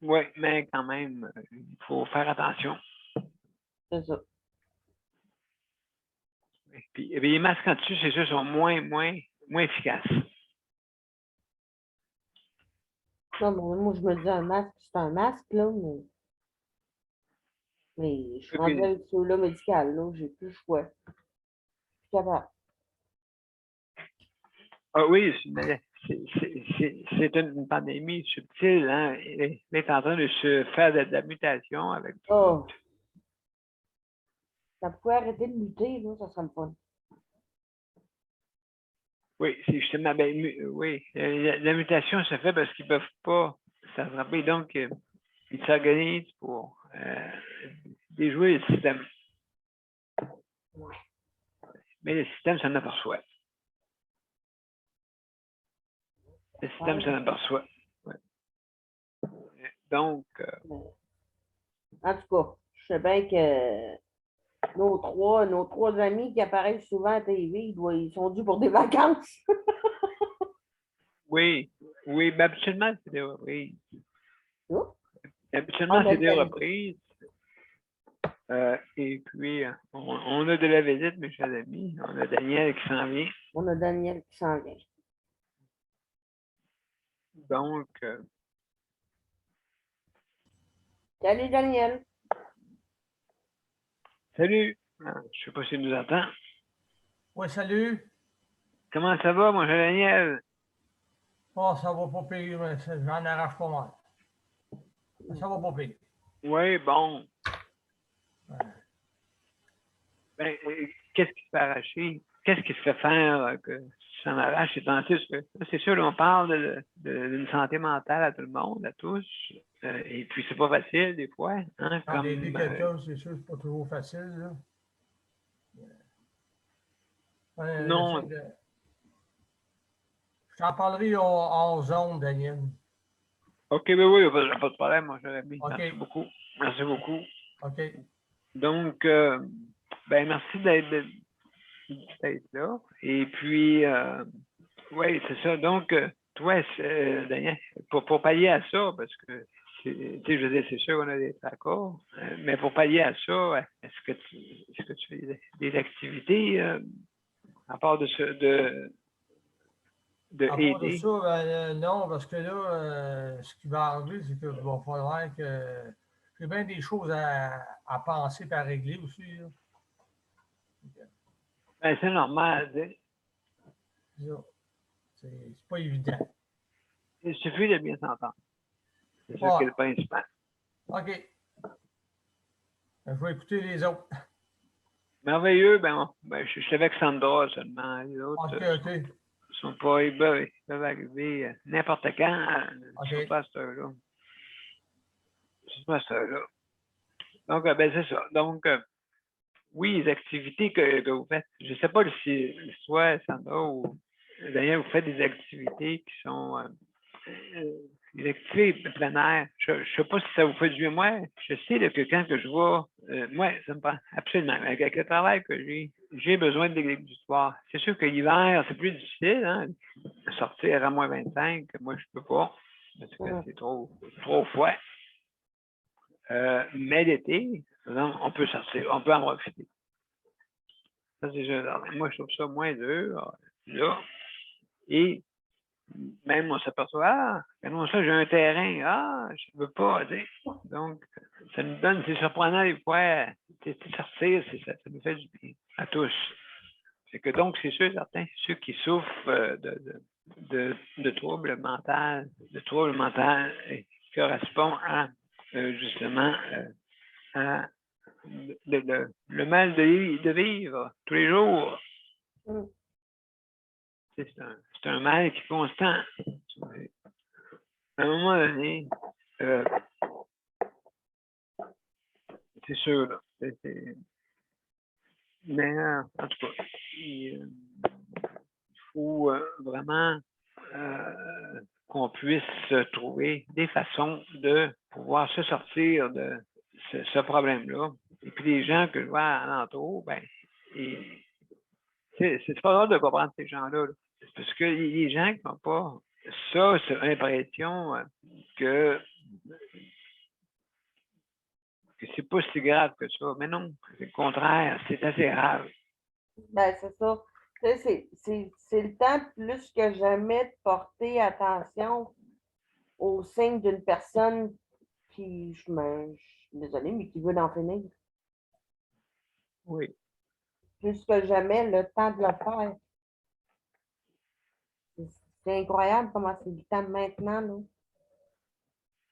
Speaker 1: Oui, mais quand même, il faut faire attention.
Speaker 2: c'est ça.
Speaker 1: Puis, les masques en dessus, c'est sûr, sont moins efficaces.
Speaker 2: Non, moi, je me dis un masque, c'est un masque, là, mais je suis rendue
Speaker 1: Puis,
Speaker 2: avec ceux-là médical, là, j'ai plus le choix. Je suis capable.
Speaker 1: ah oui, c'est une pandémie subtile, hein. Elle est en train de se faire de la mutation avec tout.
Speaker 2: Oh, ça pouvait arrêter de lutter, là, ça serait le fun.
Speaker 1: Oui, c'est justement, ben, oui, la mutation se fait parce qu'ils ne peuvent pas s'attraper, donc ils s'organisent pour déjouer le système.
Speaker 2: Ouais.
Speaker 1: Mais le système s'en aperçoit. Le système s'en aperçoit. Ouais. Donc,
Speaker 2: En tout cas, je sais bien que nos trois amis qui apparaissent souvent à TV, ils sont dus pour des vacances.
Speaker 1: oui, oui, ben, habituellement, c'est des reprises.
Speaker 2: Oh,
Speaker 1: Habituellement,
Speaker 2: on a,
Speaker 1: c'est des reprises. Et puis, on a de la visite, mes chers amis. On a Daniel qui s'en vient.
Speaker 2: on a Daniel qui s'en vient.
Speaker 1: Donc,
Speaker 2: Salut Daniel.
Speaker 1: salut. Je ne sais pas s'il nous entend.
Speaker 3: Oui, salut.
Speaker 1: Comment ça va, mon cher Daniel?
Speaker 3: Oh, ça va pas pire, mais j'en arrache pas mal. Ça va pas pire.
Speaker 1: Oui, bon.
Speaker 3: Ouais.
Speaker 1: Ben, qu'est-ce qui se fait arracher? Qu'est-ce qui se fait faire que ça m'arrache? C'est sûr, on parle d'une santé mentale à tout le monde, à tous. Et puis, c'est pas facile, des fois. Hein,
Speaker 3: Quand d'aider quelqu'un, c'est sûr, c'est pas toujours facile. Là.
Speaker 1: non.
Speaker 3: Je t'en parlerai en zone, Daniel.
Speaker 1: OK, ben oui, pas de problème, mon cher ami.
Speaker 3: OK.
Speaker 1: Merci beaucoup. Merci beaucoup.
Speaker 3: OK.
Speaker 1: Donc, ben, merci d'être là. Et puis, oui, c'est ça. Donc, toi, Daniel, pour pallier à ça, parce que, tu sais, je veux dire, c'est sûr qu'on a des tracas, mais pour pallier à ça, est-ce que tu fais des activités à part de
Speaker 3: À part de
Speaker 1: aider?
Speaker 3: ça, non, parce que là, ce qui va arriver, c'est qu'il va falloir que j'ai bien des choses à penser et à régler aussi. Là.
Speaker 1: Ben, c'est normal, tu sais.
Speaker 3: C'est pas évident.
Speaker 1: Il suffit de bien s'entendre. C'est ça
Speaker 3: Ouais.
Speaker 1: qui est le principal.
Speaker 3: OK. Je vais écouter les autres.
Speaker 1: Merveilleux, je suis avec Sandra seulement. Les autres
Speaker 3: OK.
Speaker 1: sont pas, ils peuvent arriver n'importe quand, surtout à cette heure-là. Surtout à cette heure-là. Donc, ben, c'est ça. Donc, oui, les activités que vous faites. Je ne sais pas si soit Sandra ou Daniel, vous faites des activités qui sont des activités plein air. Je ne sais pas si ça vous fait du bien. Moi, je sais là, que quand que je vais, moi, ça me prend absolument. Avec le travail que j'ai besoin de l'église du soir. C'est sûr que l'hiver, c'est plus difficile, hein, de sortir à moins 25. Moi, je ne peux pas. Parce que c'est trop froid. Mais l'été, par exemple, on peut sortir, on peut en profiter. Ça, c'est juste. Moi, je trouve ça moins dur, là. Et même on s'aperçoit, ah, comment ça, j'ai un terrain, ah, je ne veux pas, tu sais. Donc, ça nous donne, c'est surprenant des fois, sortir, ça nous fait du bien à tous. C'est que donc, c'est sûr, certains, ceux qui souffrent de troubles mentaux, qui correspondent à, justement, à le mal de vivre tous les jours.
Speaker 2: Mm.
Speaker 1: C'est un mal qui est constant. À un moment donné, c'est sûr, là. Mais en tout cas, il faut vraiment qu'on puisse trouver des façons de pouvoir se sortir de ce problème-là. Et puis les gens que je vois alentour, ben, c'est pas drôle de comprendre ces gens-là. Là. Parce que les gens qui n'ont pas ça, c'est l'impression que c'est pas si grave que ça. Mais non, c'est le contraire, c'est assez grave.
Speaker 2: Ben, c'est ça. Tu sais, c'est le temps plus que jamais de porter attention aux signes d'une personne qui, je suis désolée, mais qui veut en finir.
Speaker 1: Oui.
Speaker 2: Plus que jamais, le temps de le faire. C'est incroyable comment c'est le temps maintenant, là.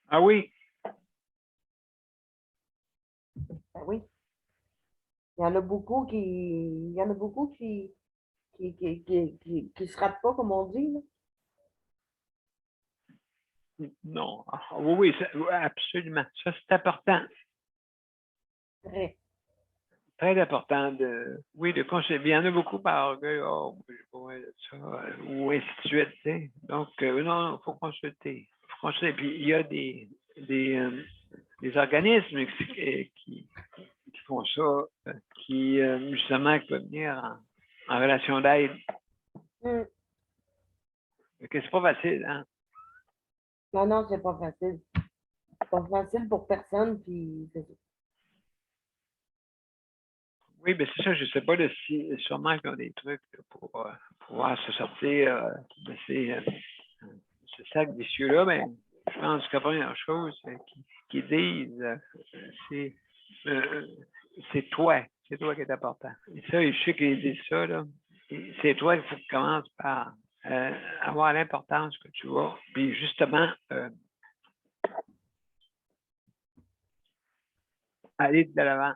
Speaker 1: Ah oui,
Speaker 2: Ben oui. Il y en a beaucoup qui se ratent pas, comme on dit, là.
Speaker 1: non. Ah, oui, oui, absolument. Ça, c'est important.
Speaker 2: Très.
Speaker 1: Très important de consulter. Il y en a beaucoup par orgueil, oh, j'ai pas besoin de ça, ou ainsi de suite, tu sais. Donc, non, il faut consulter. Faut consulter. Puis, il y a des organismes qui font ça, qui, justement, qui peuvent venir en relation d'aide.
Speaker 2: Mm.
Speaker 1: C'est pas facile, hein?
Speaker 2: Non, non, c'est pas facile. C'est pas facile pour personne, puis c'est ça.
Speaker 1: Oui, mais c'est ça, je ne sais pas là, si sûrement qu'ils ont des trucs là, pour pouvoir se sortir de ce cercle vicieux-là, mais je pense que la première chose qu'ils disent, c'est toi qui est important. Et ça, je sais qu'ils disent ça, là. C'est toi qu'il faut que tu commences par avoir l'importance que tu as, puis justement, aller de l'avant.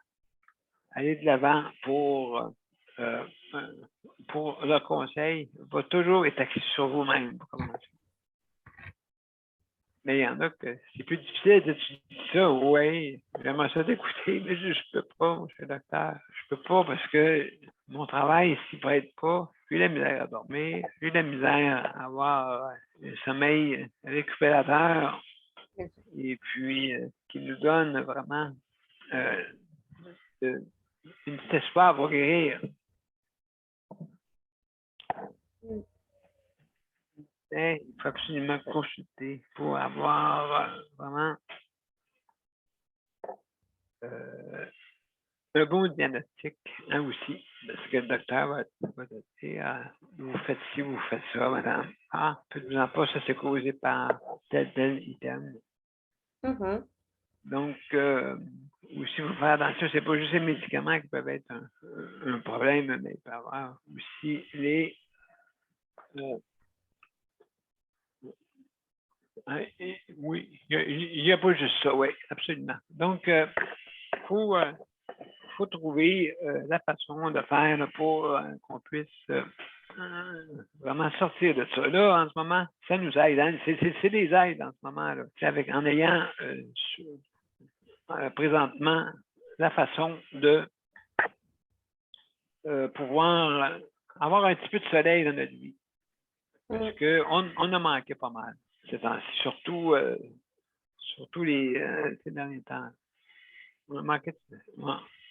Speaker 1: Aller de l'avant pour le conseil va toujours être axé sur vous-même pour commencer. Mais il y en a que c'est plus difficile de dire ça, oui, j'aimerais ça t'écouter, mais je peux pas, je suis docteur. Je peux pas parce que mon travail s'y prête pas. J'ai eu la misère à dormir, j'ai eu la misère à avoir un sommeil récupérateur et puis qui nous donne vraiment une petite espoir pour guérir.
Speaker 2: Mm.
Speaker 1: Il faut absolument consulter pour avoir vraiment un bon diagnostic hein, aussi. Parce que le docteur va te dire vous faites ci, vous faites ça, madame. Ah, faites-vous-en pas, ça c'est causé par tel item.
Speaker 2: Mhm.
Speaker 1: Donc, aussi, vous faire attention, c'est pas juste les médicaments qui peuvent être un problème, mais il peut y avoir aussi les. Oui, il n'y a pas juste ça, oui, absolument. Donc, il faut trouver la façon de faire là, pour qu'on puisse vraiment sortir de ça. Là, en ce moment, ça nous aide. Hein? C'est des aides en ce moment. Là. En ayant présentement la façon de pouvoir avoir un petit peu de soleil dans notre vie. Parce qu'on a manqué pas mal ces temps-ci, surtout ces derniers temps. On a manqué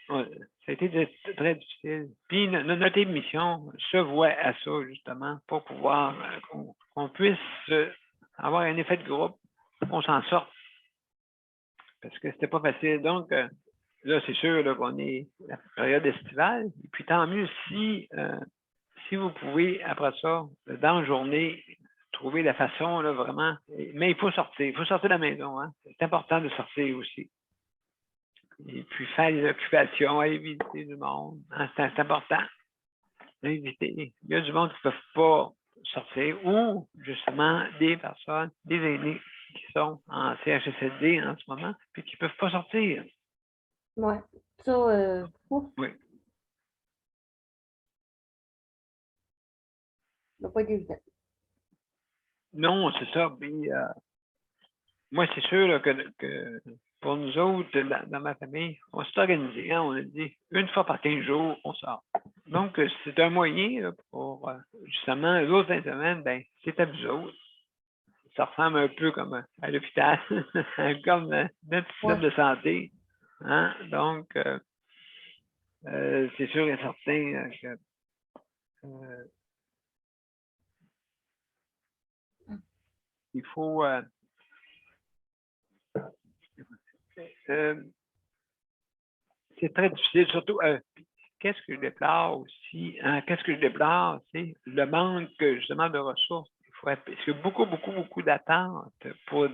Speaker 1: ça a été très difficile. Puis notre émission se voit à ça, justement, pour pouvoir qu'on puisse avoir un effet de groupe, qu'on s'en sorte. Parce que c'était pas facile. Donc, là, c'est sûr qu'on est la période estivale. Et puis tant mieux si vous pouvez, après ça, dans la journée, trouver la façon, là, vraiment. Mais il faut sortir. Il faut sortir de la maison. Hein. C'est important de sortir aussi. Et puis faire des occupations, éviter du monde. Hein, c'est important. Éviter. Il y a du monde qui ne peuvent pas sortir ou justement des personnes, des aînés qui sont en CHSLD en ce moment puis qui ne peuvent pas sortir.
Speaker 2: Oui. Ça, ouf,
Speaker 1: Oui.
Speaker 2: ça n'a pas été évident.
Speaker 1: Non, c'est ça. Puis, moi, c'est sûr là, que pour nous autres, dans ma famille, on s'est organisé. Hein, on a dit une fois par 15 jours, on sort. Donc, c'est un moyen là, pour justement, l'autre fin de semaine, ben, c'est à vous autres. Ça ressemble un peu comme à l'hôpital, comme notre système de santé. Hein? Donc, c'est sûr et certain que il faut c'est très difficile, surtout qu'est-ce que je déplore aussi, hein, qu'est-ce que je déplore, c'est le manque justement de ressources. Parce qu'il y a beaucoup d'attentes pour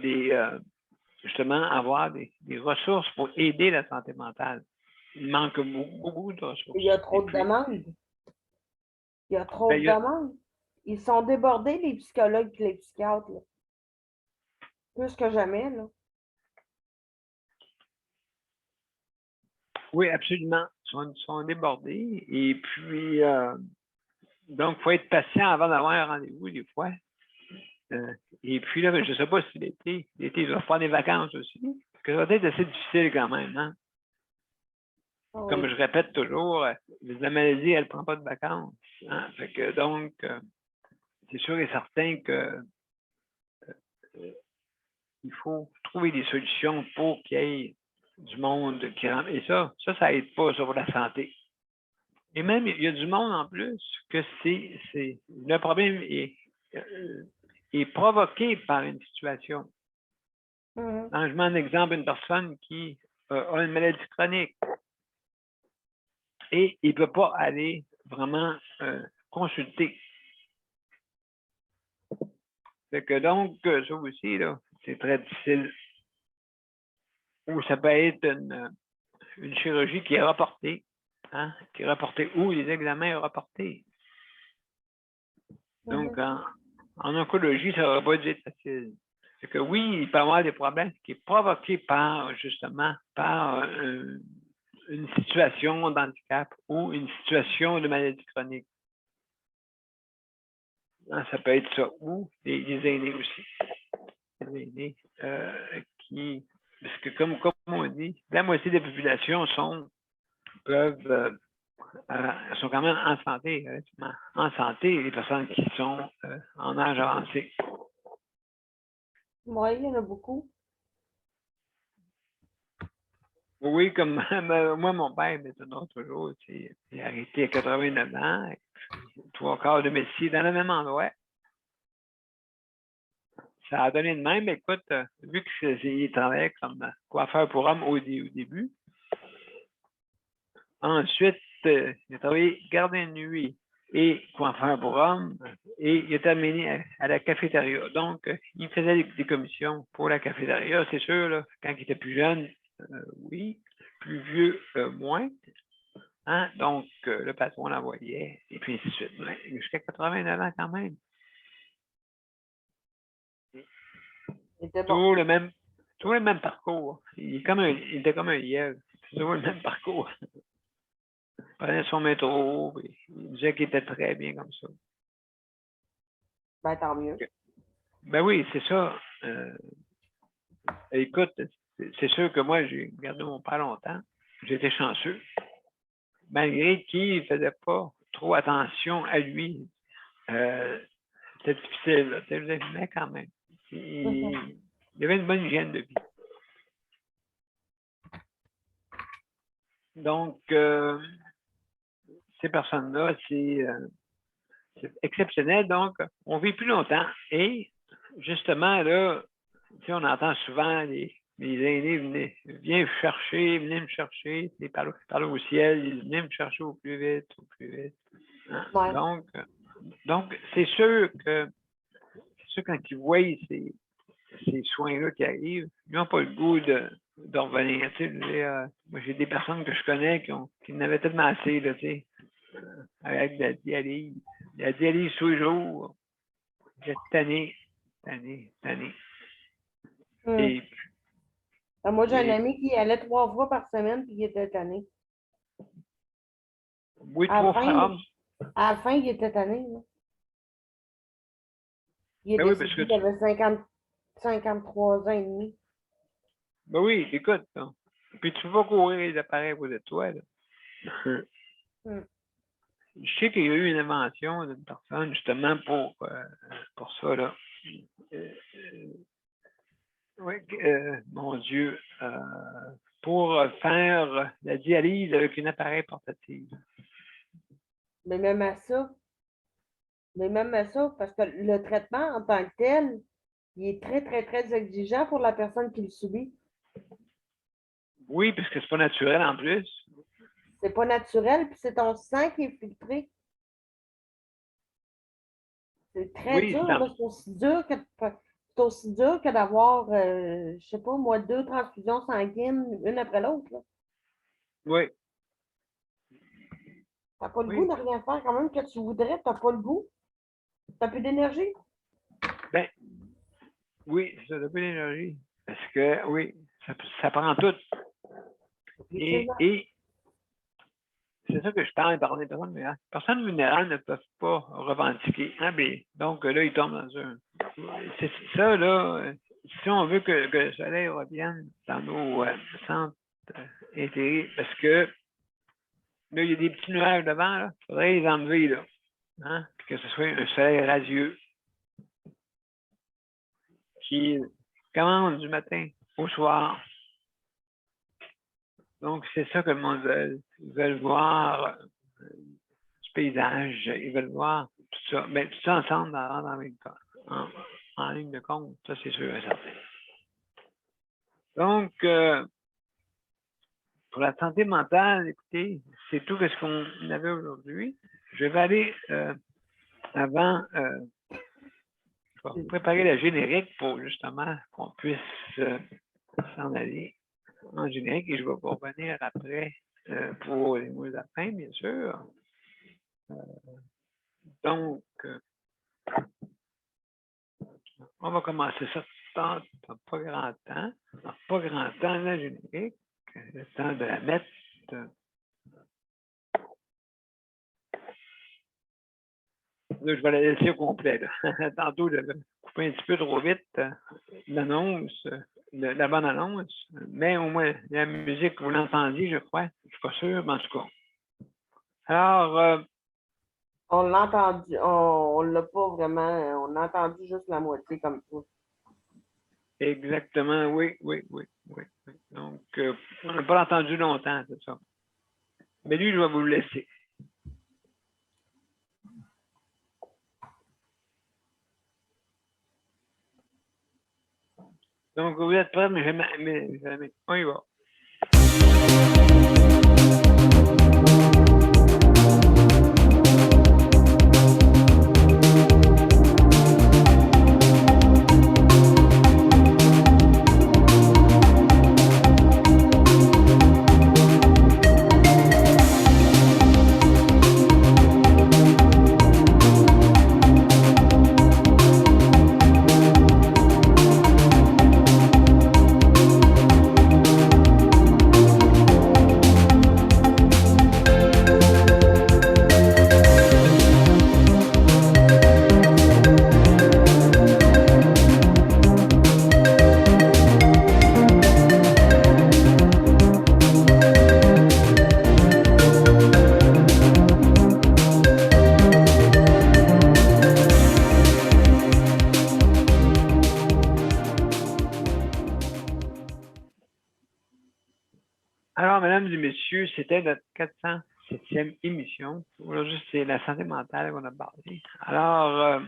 Speaker 1: justement avoir des ressources pour aider la santé mentale. Il manque beaucoup de ressources.
Speaker 2: Il y a trop de demandes. Il y a trop de demandes. Ils sont débordés, les psychologues et les psychiatres. Là. Plus que jamais. Là.
Speaker 1: Oui, absolument. Ils sont débordés. Et puis, donc, il faut être patient avant d'avoir un rendez-vous des fois. Et puis là, je ne sais pas si l'été, ils doivent faire des vacances aussi. Parce que ça va être assez difficile quand même. Hein?
Speaker 2: Oui.
Speaker 1: Comme je répète toujours, la maladie, elle ne prend pas de vacances. Hein? Fait que donc, c'est sûr et certain que il faut trouver des solutions pour qu'il y ait du monde qui rentre. Et ça aide pas sur la santé. Et même, il y a du monde en plus que le problème est provoqué par une situation.
Speaker 2: Mhm.
Speaker 1: Donc, je mets un exemple, une personne qui a une maladie chronique et il ne peut pas aller vraiment consulter. Fait que donc, ça aussi, là, c'est très difficile. Ou ça peut être une chirurgie qui est reportée. Hein, qui est reportée ou les examens reportés. Donc, en oncologie, ça ne va pas être facile. C'est que oui, il peut y avoir des problèmes qui sont provoqués justement, par une situation d'handicap ou une situation de maladie chronique. Hein, ça peut être ça. Ou les aînés aussi. Les aînés parce que comme on dit, la moitié des populations sont quand même en santé, en santé, les personnes qui sont en âge avancé.
Speaker 2: Oui, il y en a beaucoup.
Speaker 1: Oui, comme moi, mon père m'étonnera toujours. Il a arrêté à 89 ans, 3/4 de métier dans le même endroit. Ça a donné de même, écoute, vu qu'il travaillait comme coiffeur pour hommes au début. Ensuite, il a travaillé gardien de nuit et coiffeur pour hommes, et il a terminé à la cafétéria. Donc, il faisait des commissions pour la cafétéria, c'est sûr, là, quand il était plus jeune, oui, plus vieux, moins. Hein? Donc, le patron l'envoyait, et puis ainsi de suite. Jusqu'à 89 ans quand même. Toujours le même parcours. Il était comme un lièvre. C'est toujours le même parcours. Il prenait son métro, puis il disait qu'il était très bien comme ça.
Speaker 2: Ben, tant mieux.
Speaker 1: Ben oui, c'est ça. Écoute, c'est sûr que moi, j'ai gardé mon père longtemps. J'ai été chanceux. Malgré qu'il ne faisait pas trop attention à lui. C'était difficile, mais quand même. Il y avait une bonne hygiène de vie. Donc, ces personnes-là, c'est exceptionnel. Donc, on vit plus longtemps. Et justement, là, on entend souvent les aînés venez me chercher, parlent au ciel, venez me chercher au plus vite. Hein?
Speaker 2: Ouais.
Speaker 1: Donc, c'est sûr ça, quand ils voient ces soins-là qui arrivent, ils n'ont pas le goût de revenir. Tu sais, moi, j'ai des personnes que je connais qui n'avaient tellement assez, là, tu sais, avec de la dialyse. La dialyse tous les jours. J'étais tanné. Et
Speaker 2: Moi, j'ai un
Speaker 1: puis,
Speaker 2: ami qui allait 3 fois par semaine puis il était tanné.
Speaker 1: oui,
Speaker 2: À la
Speaker 1: 3
Speaker 2: fin,
Speaker 1: femmes.
Speaker 2: à la fin, il était tanné. Là. Il est
Speaker 1: Ben oui, parce
Speaker 2: décédé,
Speaker 1: que
Speaker 2: il avait 53 ans et demi.
Speaker 1: ben oui, écoute, là. Puis tu vas courir les appareils à côté de toi, là.
Speaker 2: Hmm.
Speaker 1: Je sais qu'il y a eu une invention d'une personne justement pour ça, là. Oui, mon Dieu, pour faire la dialyse avec un appareil portatif.
Speaker 2: Mais même à ça, parce que le traitement en tant que tel, il est très, très, très exigeant pour la personne qui le subit.
Speaker 1: Oui, parce que c'est pas naturel en plus.
Speaker 2: C'est pas naturel, puis c'est ton sang qui est filtré. C'est très
Speaker 1: Oui,
Speaker 2: dur, là. C'est aussi dur que d'avoir, je sais pas, moi, 2 transfusions sanguines, une après l'autre. Là.
Speaker 1: oui,
Speaker 2: T'as pas le goût
Speaker 1: oui.
Speaker 2: de rien faire quand même que tu voudrais, t'as pas le goût. T'as plus d'énergie.
Speaker 1: Ben, oui, ça donne l'énergie. Parce que, oui, ça prend tout. Et c'est ça que je parle par des personnes vulnérables. Les personnes vulnérables ne peuvent pas revendiquer. Hein, ben, donc là, ils tombent dans un. C'est ça, là. Si on veut que le soleil revienne dans nos centres intérêts, parce que là, il y a des petits nuages devant, là. Il faudrait les enlever, là. Hein? Puis que ce soit un soleil radieux qui commence du matin au soir. Donc, c'est ça que le monde veut. Ils veulent voir du paysage, ils veulent voir tout ça. Mais tout ça ensemble en ligne de compte, ça c'est sûr et certain. Donc, pour la santé mentale, écoutez, c'est tout ce qu'on avait aujourd'hui. Je vais aller avant, je vais préparer la générique pour justement qu'on puisse s'en aller en générique et je vais revenir après pour les mots de la fin, bien sûr. Donc, on va commencer ça dans pas grand temps. Dans pas grand temps, la générique. Le temps de la mettre. Là, je vais la laisser au complet. Là. Tantôt, j'avais coupé un petit peu trop vite l'annonce, la bonne annonce. Mais au moins, la musique, vous l'entendiez, je crois. Je ne suis pas sûr, mais en tout cas. Alors,
Speaker 2: On l'a entendu, on l'a pas vraiment, on a entendu juste la moitié comme ça.
Speaker 1: exactement, oui. Donc, on n'a pas entendu longtemps, c'est ça. Mais lui, je vais vous le laisser. Donc, vous êtes prêts, mais jamais. On y va. Alors, mesdames et messieurs, c'était notre 407e émission. Aujourd'hui, c'est la santé mentale qu'on a parlé. Alors,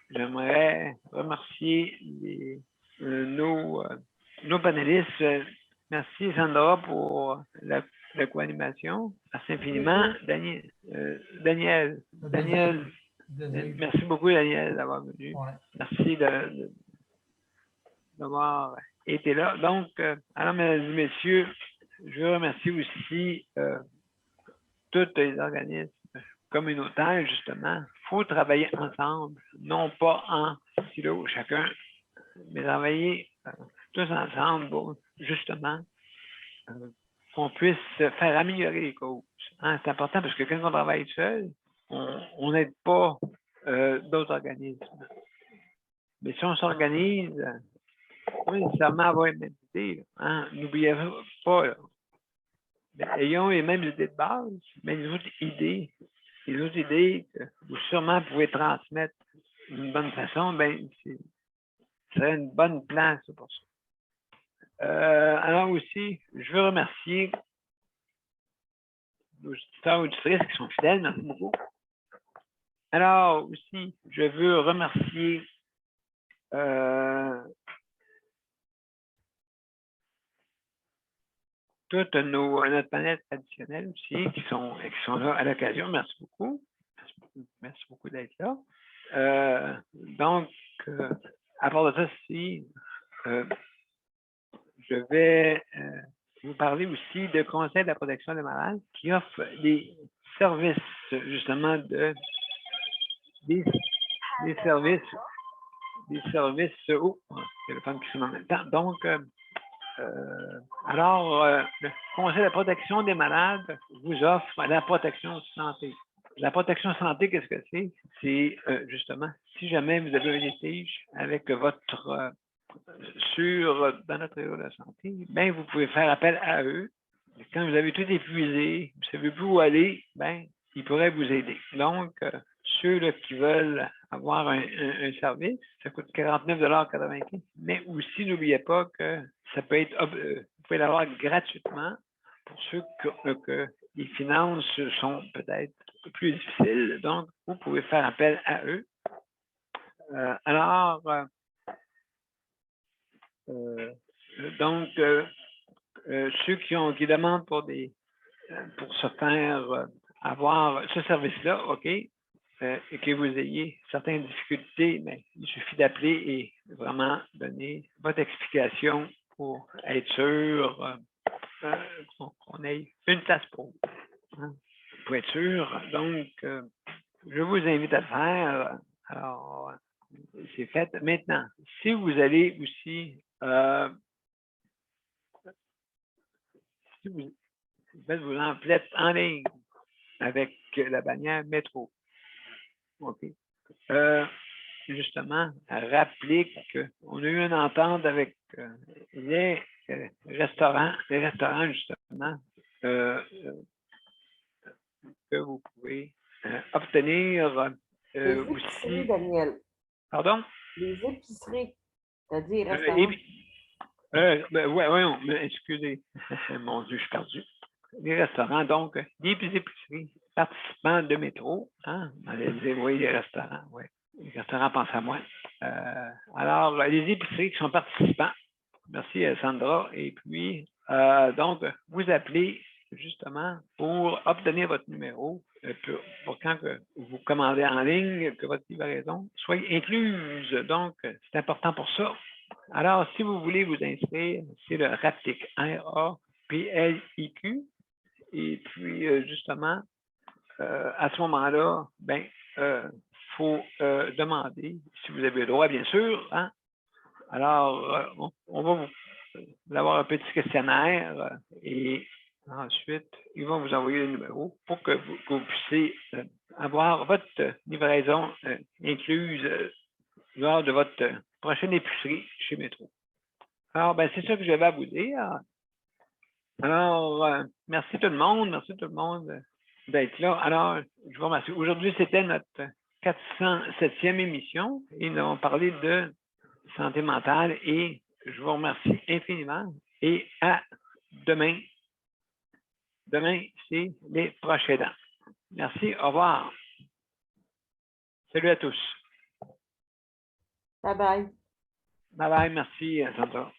Speaker 1: j'aimerais remercier nos panélistes. Merci, Sandra, pour la co-animation. Merci infiniment. Daniel. Merci beaucoup, Daniel, d'avoir venu.
Speaker 3: Ouais.
Speaker 1: Merci d'avoir été là. Donc, alors, mesdames et messieurs, je remercie aussi tous les organismes communautaires, justement. Il faut travailler ensemble, non pas en silo, chacun, mais travailler tous ensemble pour, justement, qu'on puisse faire améliorer les causes. Hein, c'est important parce que quand on travaille seul, on n'aide pas d'autres organismes. Mais si on s'organise, pas nécessairement avoir une même idée. Hein? N'oubliez pas, là, ayons les mêmes idées de base, mais les autres idées que vous sûrement pouvez transmettre d'une bonne façon, ben, ce serait une bonne place pour ça. Alors aussi, je veux remercier nos auditeurs et auditrices qui sont fidèles, merci beaucoup. Alors aussi, je veux remercier toute notre panel traditionnel aussi qui sont là à l'occasion. Merci beaucoup. Merci beaucoup d'être là. Donc, à part de ça, je vais vous parler aussi de Conseil de la protection des malades qui offre des services, justement, des services, oh, téléphone qui sonne en même temps. Donc, alors, le Conseil de la protection des malades vous offre la protection santé. La protection santé, qu'est-ce que c'est? C'est justement, si jamais vous avez un litige avec votre dans notre réseau de la santé, bien, vous pouvez faire appel à eux. Quand vous avez tout épuisé, vous ne savez plus où aller, bien, ils pourraient vous aider. Donc, ceux là, qui veulent avoir un service, ça coûte 49,95 $. Mais aussi, n'oubliez pas que ça peut être, vous pouvez l'avoir gratuitement pour ceux que les finances sont peut-être plus difficiles. Donc, vous pouvez faire appel à eux. Donc, ceux qui demandent pour se faire avoir ce service-là, OK, et que vous ayez certaines difficultés, mais il suffit d'appeler et vraiment donner votre explication pour être sûr qu'on ait une place pour vous. Hein, pour être sûr. Donc, je vous invite à le faire. Alors, c'est fait. Maintenant, si vous allez aussi, si vous faites vos emplettes en ligne avec la bannière métro, OK. Justement, rappeler qu'on a eu une entente avec les restaurants, justement, que vous pouvez obtenir
Speaker 2: les épiceries,
Speaker 1: aussi.
Speaker 2: Daniel.
Speaker 1: Pardon?
Speaker 2: Les épiceries, c'est-à-dire restaurants.
Speaker 1: Oui, excusez. Mon Dieu, je suis perdu. Les restaurants, donc, des épiceries participants de métro. Hein? On allait dire, oui, les restaurants, oui. Les restaurants pensent à moi. Alors, les épiceries qui sont participants. Merci, Sandra. Et puis, donc, vous appelez justement pour obtenir votre numéro pour quand vous commandez en ligne, que votre livraison soit incluse. Donc, c'est important pour ça. Alors, si vous voulez vous inscrire, c'est le RAPLIQ, R-A-P-L-I-Q. Et puis, justement, à ce moment-là, ben, faut demander, si vous avez le droit, bien sûr. Hein? Alors, on va vous avoir un petit questionnaire et ensuite, ils vont vous envoyer le numéro pour que vous puissiez avoir votre livraison incluse lors de votre prochaine épicerie chez Métro. Alors, ben, c'est ça que j'avais à vous dire. Alors, merci tout le monde d'être là. Alors, je vous remercie. Aujourd'hui, c'était notre 407e émission et nous avons parlé de santé mentale et je vous remercie infiniment et à demain. Demain, c'est les proches aidants. Merci, au revoir. Salut à tous.
Speaker 2: Bye bye.
Speaker 1: Bye bye, merci Sandra.